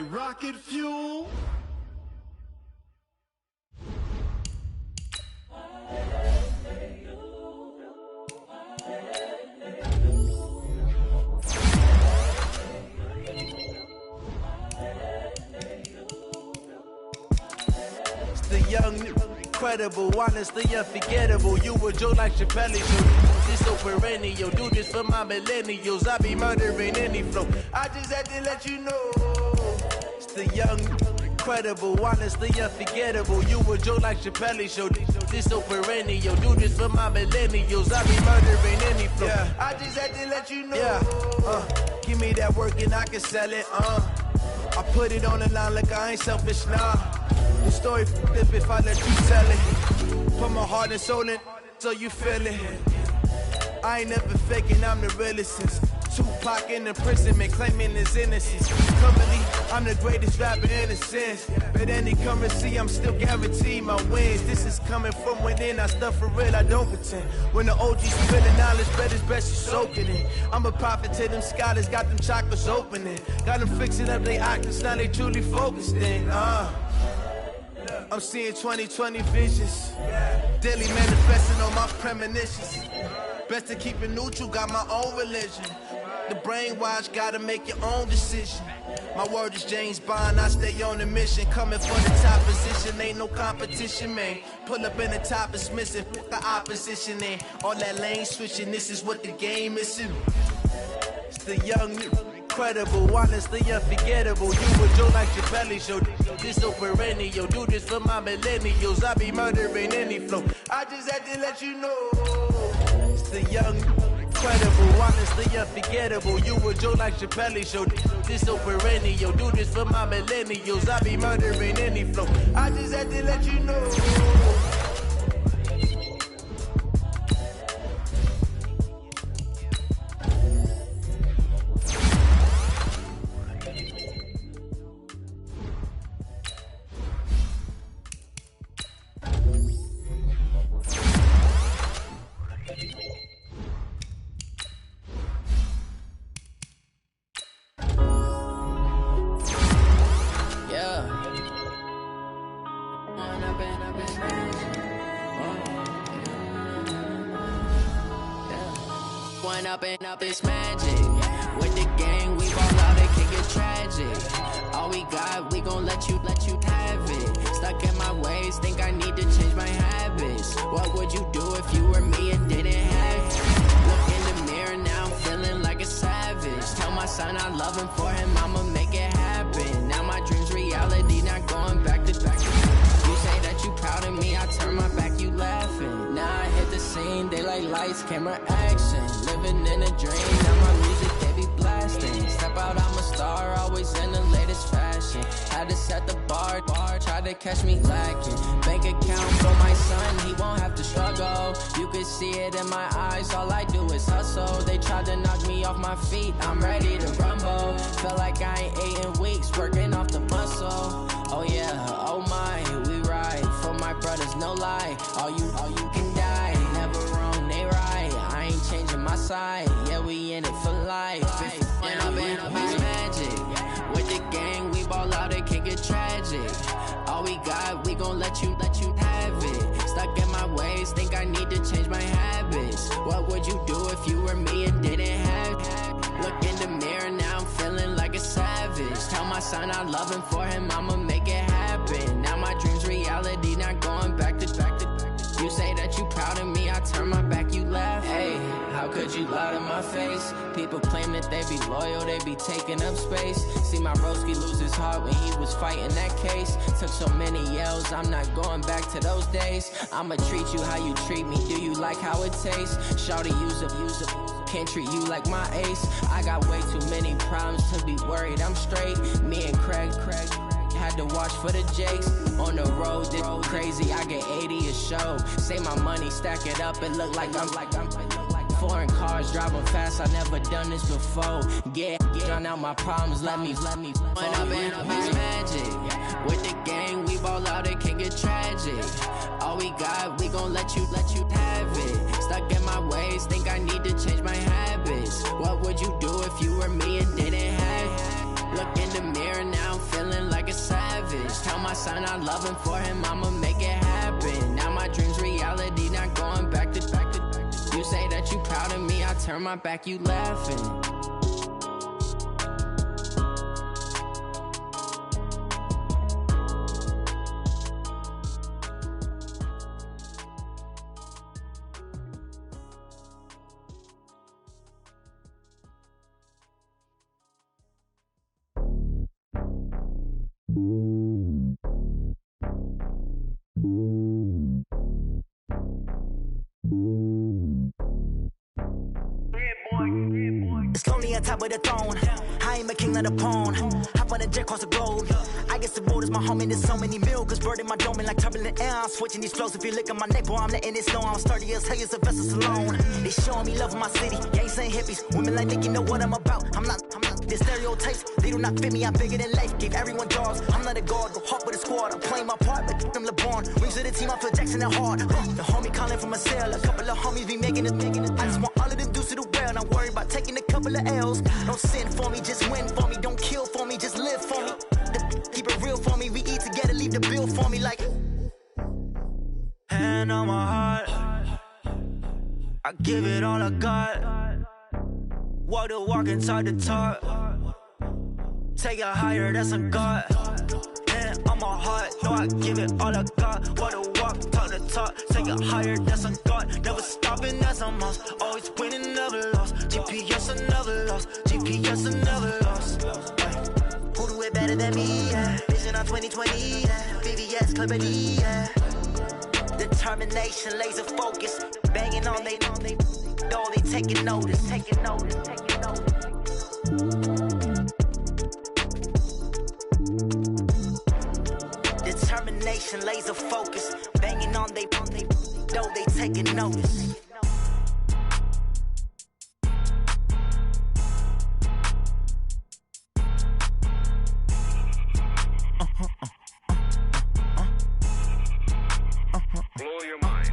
like rocket fuel. It's the young, incredible, honestly unforgettable. You a Joe like Chappelle show. This so perennial, do this for my millennials. I be murdering any flow. I just had to let you know. It's the young, incredible, honestly unforgettable. You a Joe like Chappelle show. This so perennial, do this for my millennials. I be murdering any flow. Yeah. I just had to let you know. Yeah. Give me that work and I can sell it. I put it on the line like I ain't selfish, nah. The story flip if I let you tell it. Put my heart and soul in so you feel it. I ain't never faking, I'm the realest since Tupac in the prison, man, claiming his innocence. Currently, I'm the greatest rapper in a sense. But any currency, I'm still guaranteed my wins. This is coming from within, I stuff for real, I don't pretend. When the OG's spilling knowledge, bet it's best you soak it in. I'm a prophet to them scholars, got them chakras opening. Got them fixing up they octaves, now they truly focused in. I'm seeing 2020 visions. Daily manifesting on my premonitions. Best to keep it neutral, got my own religion. The brainwash, gotta make your own decision. My word is James Bond, I stay on a mission. Coming for the top position, ain't no competition, man. Pull up in the top is missing, fuck the opposition, and all that lane switching, this is what the game is. It's the young, incredible, honestly unforgettable. You a Joe like Chappelle show. This so perennial, do this for my millennials. I be murdering any flow. I just had to let you know. It's the young, incredible, honestly unforgettable. You a Joe like Chappelle show. This so perennial, do this for my millennials. I be murdering any flow. I just had to let you know. Up this magic. With the gang, we ball out, it can get tragic. All we got, we gon' let you have it. Stuck in my ways, think I need to change my habits. What would you do if you were me and didn't have it? Look in the mirror now, I'm feeling like a savage. Tell my son I love him, for him I'ma make it happen. Now my dream's reality, not going back to back. You say that you proud of me, I turn my back, you laughing. Now I hit the scene, they like lights, camera, action. Living in a dream, now my music, they be blasting. Step out, I'm a star, always in the latest fashion. Had to set the bar, try to catch me lacking. Bank account for my son, he won't have to struggle. You can see it in my eyes, all I do is hustle. They tried to knock me off my feet, I'm ready to rumble. Felt like I ain't ate in weeks, working off the muscle. Oh yeah, oh my, we ride for my brothers, no lie. All you can die, never wrong, they right. I ain't changing my side, yeah, we in it for life. When I'm in it's magic. With the gang, we ball out, it can get tragic. All we got, we gon' let you have it. Stuck in my ways, think I need to change my habits. What would you do if you were me and didn't have it? Look in the mirror, now I'm feeling like a savage. Tell my son I love him, for him I'ma make it happen. Now my dream's reality, not going back to back to. You say that you proud of me, I turn my back, you laugh. Hey, how could you lie to my face? People claim that they be loyal, they be taking up space. See my broski lose his heart when he was fighting that case. Took so many yells, I'm not going back to those days. I'ma treat you how you treat me, do you like how it tastes? Shawty, use up, can't treat you like my ace. I got way too many problems to be worried, I'm straight. Me and Craig had to watch for the Jakes. On the road, this crazy, I get 80 a show. Say my money, stack it up, it look like I'm foreign cars, driving fast, I never done this before. Get drown out my problems, let me When I'm in it's magic. With the gang, we ball out, it can get tragic. All we got, we gon' let you have it. Stuck in my ways, think I need to change my habits. What would you do if you were me and didn't have it? Look in the mirror, now I'm feeling my son, I love him for him, I'ma make it happen. Now my dream's reality, not going back to. You say that you proud of me, I turn my back, you laughing. It's lonely on top of the throne. I ain't a king of the pawn. Hop on a jet across the globe. I guess the road is my home and there's so many milkers burning my dome like turbulent air. I'm switching these flows. If you look at my neck, boy, I'm letting it snow. I'm sturdy as hell, as a vessel alone. They showing me love in my city. Gangs ain't hippies. Women like Nicky know what I'm about. I'm not. The stereotypes, they do not fit me. I'm bigger than life. Gave everyone jobs. I'm not a guard. Go hard with a squad. I'm playing my part, but them LeBron. Rings to the team. I feel Jackson and hard. The homie calling from a cell. A couple of homies be making it. I just want all of them dudes to do well. Not worried about taking a couple of L's. Don't sin for me, just win for me. Don't kill for me, just live for me. Keep it real for me. We eat together, leave the bill for me like. Hand on my heart, I give it all I got. Walk the walk and talk the talk. Take it higher, that's a God. Hand on my heart, no, I give it all I got. Walk the walk, talk the talk. Take it higher, that's a God. Never stopping, that's a must. Always winning, never lost. GPS, I never lost. GPS, I never lost. Who do it better than me? Yeah. Vision on 2020, yeah. VVS, Clippity, yeah. Determination, laser focus. Banging on they door, they taking notice. Taking notice, taking notice. Determination, laser focus. Banging on they door, they taking notice. Blow your mind.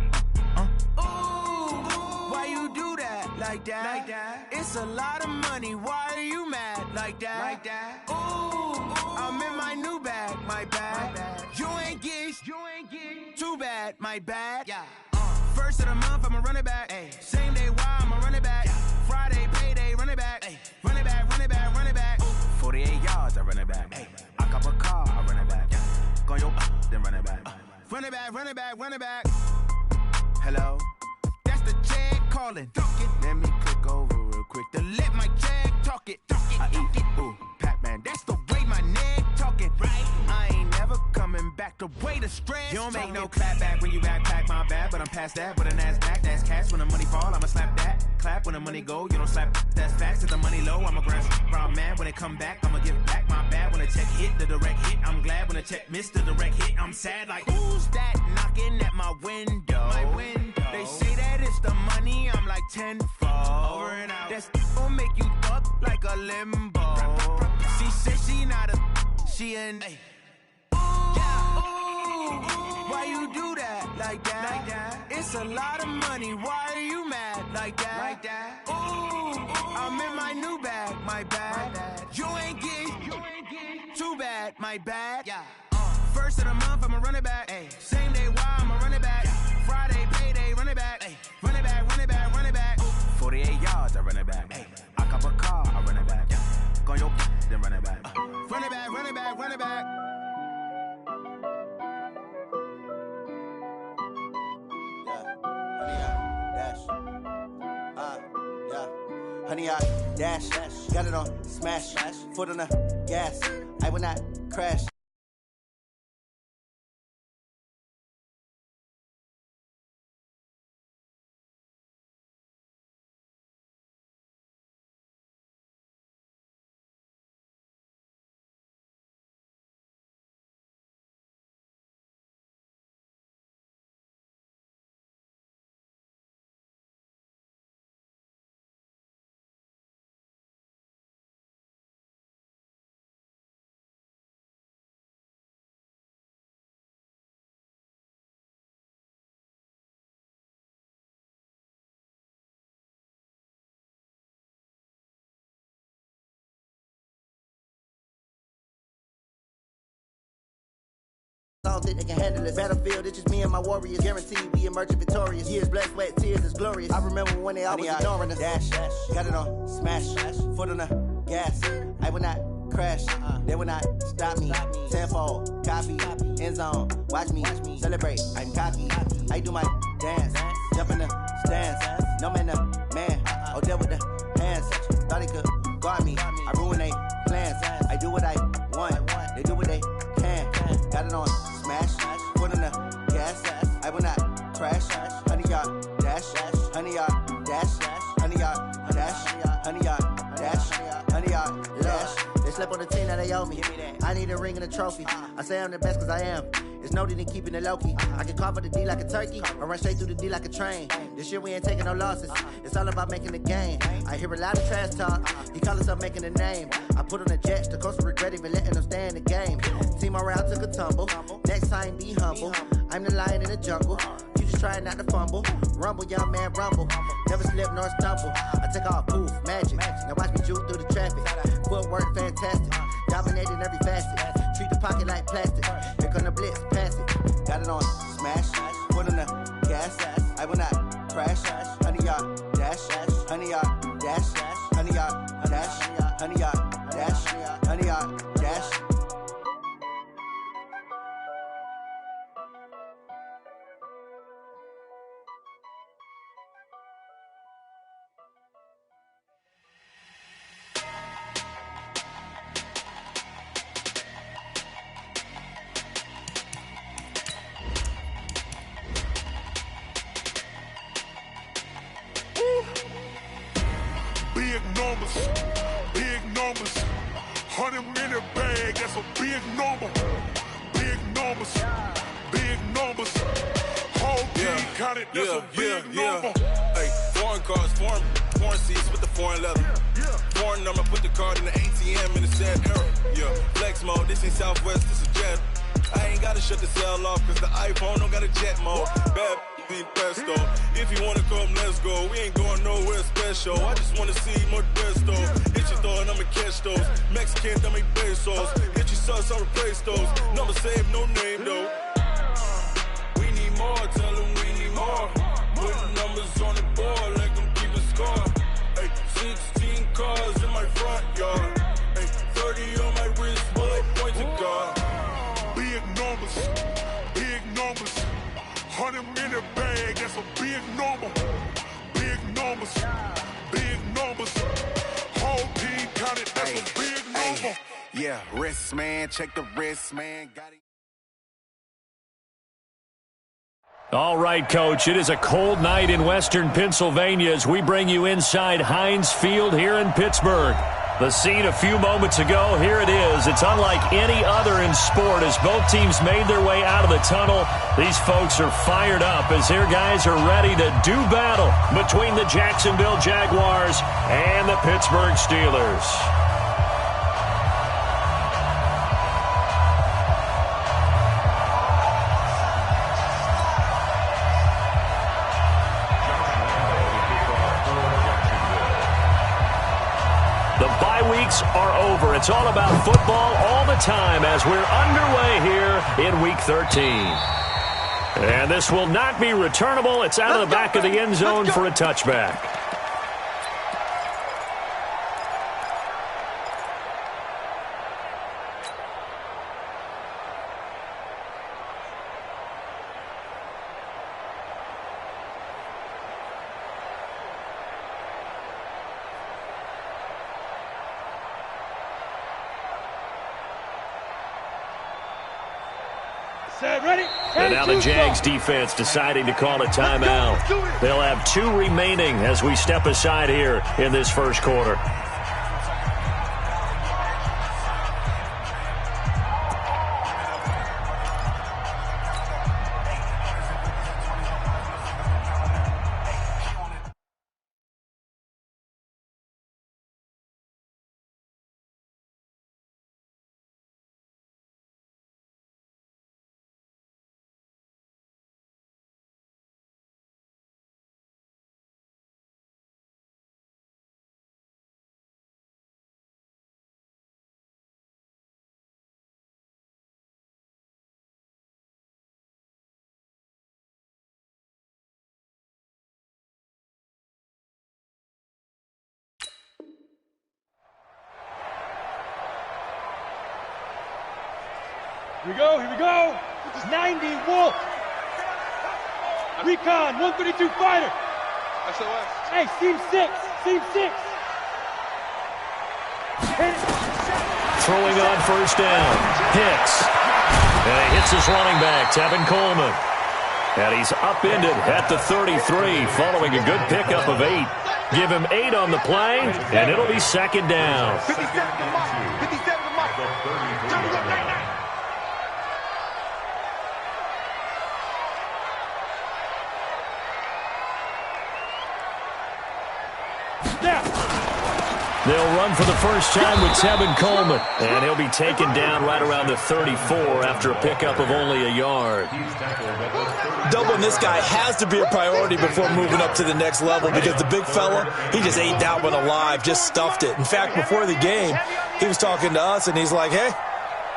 Why you do that like that? Like that? It's a lot of money. Why are you mad like that? Like that? Ooh, I'm in my new bag, my bag. You ain't get too bad, my bad. Yeah. First of the month, I'ma run it back. Ay. Same day, why I'ma run it back. Yeah. Friday, payday, run it back. Ay. Run it back, run it back, run it back. Ooh. 48 yards, I run it back. Ay. I cop a car, I run it back. Yeah. Go your then run it back. Run it back, run it back, run it back. Hello? That's the jag calling. Let me click over real quick to let my jag talk it. I eat, ooh, Pac-Man, that's the way my neck talking. Right? I ain't never coming back the way the stress. You don't make no clap back when you backpack, my bad, but I'm past that. But a NASDAQ, that's cash. When the money fall, I'ma slap that. Clap when the money go, you don't slap. That's facts. If the money low, I'ma grab round man. When it come back, I'ma give back my bad. When the check hit, the direct hit. I'm glad when the check missed the direct hit. I'm sad like, who's that knocking at my window? My window. They say that it's the money, I'm like tenfold. Over and out. That's gon' make you up like a limbo. She said she not a, she an. Ay. Why you do that like that? Like that? It's a lot of money. Why are you mad like that? Like that? Ooh, I'm in my new bag, my bag. You ain't get too bad, my bad. Yeah. First of the month, I'ma run it back. Ay. Same day, why I'ma run it back. Yeah. Friday, payday, run it back. Ay. Run it back, run it back, run it back. Ooh. 48 yards, I run it back. Ay. I cop a car, I run it back. Yeah. Go your then run it back. Run it back, run it back, run it back. Honey, I dash, got it on smash, foot on the gas, I will not crash. don't think they can handle us. Battlefield, it's just me and my warriors. Guaranteed we emerge victorious. Years, blood, sweat, tears is glorious. I remember when they always ignoring us. Dash, got it on, smash, foot on the gas. I will not crash, they will not stop me. Tenfold, copy, end zone, watch me celebrate. I'm cocky, I do my dance, jump in the stands. No man, the man, oh, there with the hands. Thought he could guard me, I ruin they plans. I do what I want, they do what they can. Got it on, smash, foot on the gas. I will not crash, 100-yard dash, 100-yard dash, 100-yard dash, 100-yard dash, 100-yard dash. They slept on the team that they owe me. I need a ring and a trophy. I say I'm the best cause I am. It's noted in keeping it low-key. I can carve up the D like a turkey or run straight through the D like a train. This year we ain't taking no losses. It's all about making the game. I hear a lot of trash talk. He call himself making a name. I put on the Jets. The coach will regret even letting them stay in the game. Team morale took a tumble. Next time be humble. I'm the lion in the jungle. You just trying not to fumble. Rumble, young man, rumble. Never slip nor stumble. I take off, poof, magic. Now watch me juke through the traffic. Footwork fantastic. Dominating every facet. Treat the pocket like plastic. Here come the blitz, pass it. Got it on, smash. Foot on the gas. I will not crash. 100-yard dash. 100-yard dash. 100-yard dash. 100-yard dash. 100-yard dash. Big numbers, 100 in the bag, that's a big number. Big numbers, whole team counted, that's a big number. Hey, foreign cars, foreign seats with the foreign leather. Foreign number, put the card in the ATM in the sad era. Yeah, flex mode, this ain't Southwest, this a jet. I ain't gotta shut the cell off, cause the iPhone don't got a jet mode. Bad be pesto. If you wanna come, let's go. We ain't going nowhere special. I just wanna see more pesto. Hit your thought, I'ma catch those. Mexican, dame pesos. Hit your sauce, I'll replace those. Number saved, no name though. We need more, tell them we need more. Put numbers on the board, like them keep a score. Hey, 16 cars in my front yard. Hey, 30 on my wrist, bullet point to God. Big numbers, 100 in the bag, that's a big number. Big numbers, whole team counted, that's a big number. Yeah, wrist man, check the wrist man, got it. All right, Coach, it is a cold night in western Pennsylvania as we bring you inside Heinz Field here in Pittsburgh. The scene a few moments ago, here it is. It's unlike any other in sport as both teams made their way out of the tunnel. These folks are fired up as their guys are ready to do battle between the Jacksonville Jaguars and the Pittsburgh Steelers. The bye weeks are over. It's all about football all the time as we're underway here in Week 13. And this will not be returnable. It's out of the back of the end zone for a touchback. And now the Jags defense deciding to call a timeout. They'll have 2 remaining as we step aside here in this first quarter. Here we go, here we go. 90 Wolf. Recon, 132 fighter. SOS. Hey, Team 6, Team 6. Throwing on first down. Hicks. And he hits his running back, Tevin Coleman. And he's upended at the 33 following a good pickup of 8. Give him 8 on the play, and it'll be second down. 57 to Mike. 57 to Mike. Turn it up, 99. They'll run for the first time with Tevin Coleman, and he'll be taken down right around the 34 after a pickup of only a yard. Doubling this guy has to be a priority before moving up to the next level because the big fella, he just ate that one alive, just stuffed it. In fact, before the game, he was talking to us, and he's like, hey,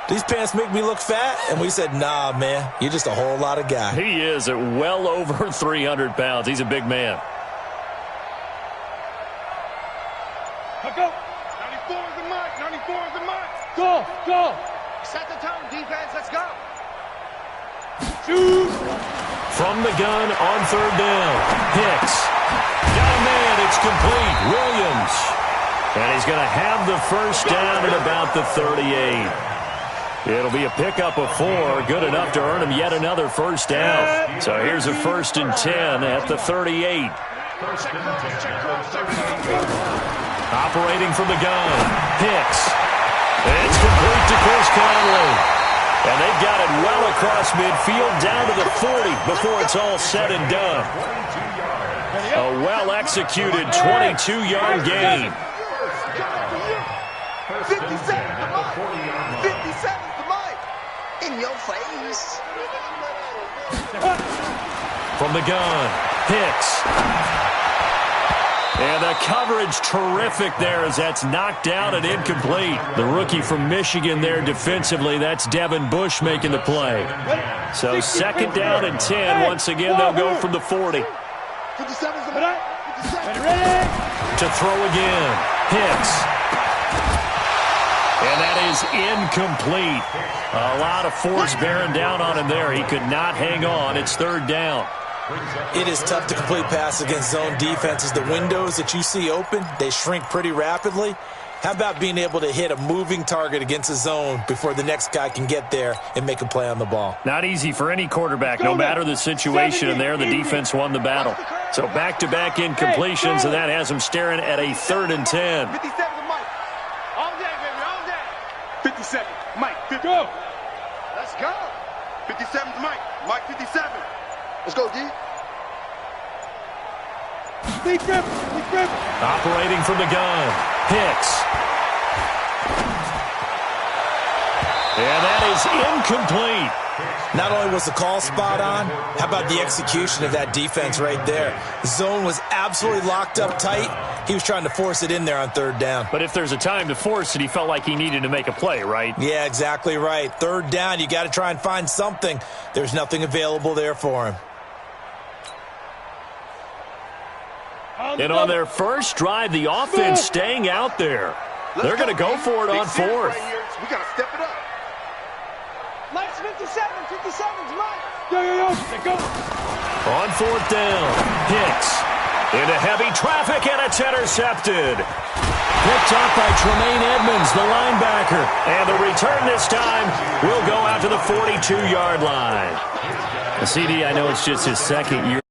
these pants make me look fat? And we said, nah, man, you're just a whole lot of guy. He is at well over 300 pounds. He's a big man. Go. 94 is the mark. 94 is the mark. Go, go. Set the tone, defense. Let's go. Shoot. From the gun on third down. Hicks. Got a man. It's complete. Williams. And he's going to have the first down at about the 38. It'll be a pickup of 4. Good enough to earn him yet another first down. So here's a 1st and 10 at the 38. Operating from the gun. Hicks. And it's complete to Chris Conley. And they've got it well across midfield down to the 40 before it's all said and done. A well-executed 22-yard gain. 57 to Mike. 57 to Mike. In your face. From the gun. Hicks. And the coverage terrific there as that's knocked out and incomplete. The rookie from Michigan there defensively, that's Devin Bush making the play. So second down and 10. Once again, they'll go from the 40. 57 is the Ready? To throw again. Hicks. And that is incomplete. A lot of force bearing down on him there. He could not hang on. It's third down. It is tough to complete pass against zone defenses. The windows that you see open, they shrink pretty rapidly. How about being able to hit a moving target against a zone before the next guy can get there and make a play on the ball? Not easy for any quarterback, no matter the situation, and there the defense won the battle. So back-to-back incompletions, and that has him staring at a 3rd and 10. 57 to Mike. All day, baby, all day. 57. Mike, 50. Go. Let's go. 57 to Mike. Mike, 57. Let's go, D. Deep grip. Operating from the gun. Hicks. And that is incomplete. Not only was the call spot on, how about the execution of that defense right there? The zone was absolutely locked up tight. He was trying to force it in there on third down. But if there's a time to force it, he felt like he needed to make a play, right? Yeah, exactly right. Third down, you got to try and find something. There's nothing available there for him. And on their first drive, the offense staying out there. They're going to go for it on 4th. We got to step it up. Mike's 57. 57's Mike. Yo. Go. On 4th down, Hicks. Into heavy traffic, and it's intercepted. Picked up by Tremaine Edmonds, the linebacker. And the return this time will go out to the 42-yard line. CD, I know it's just his second year.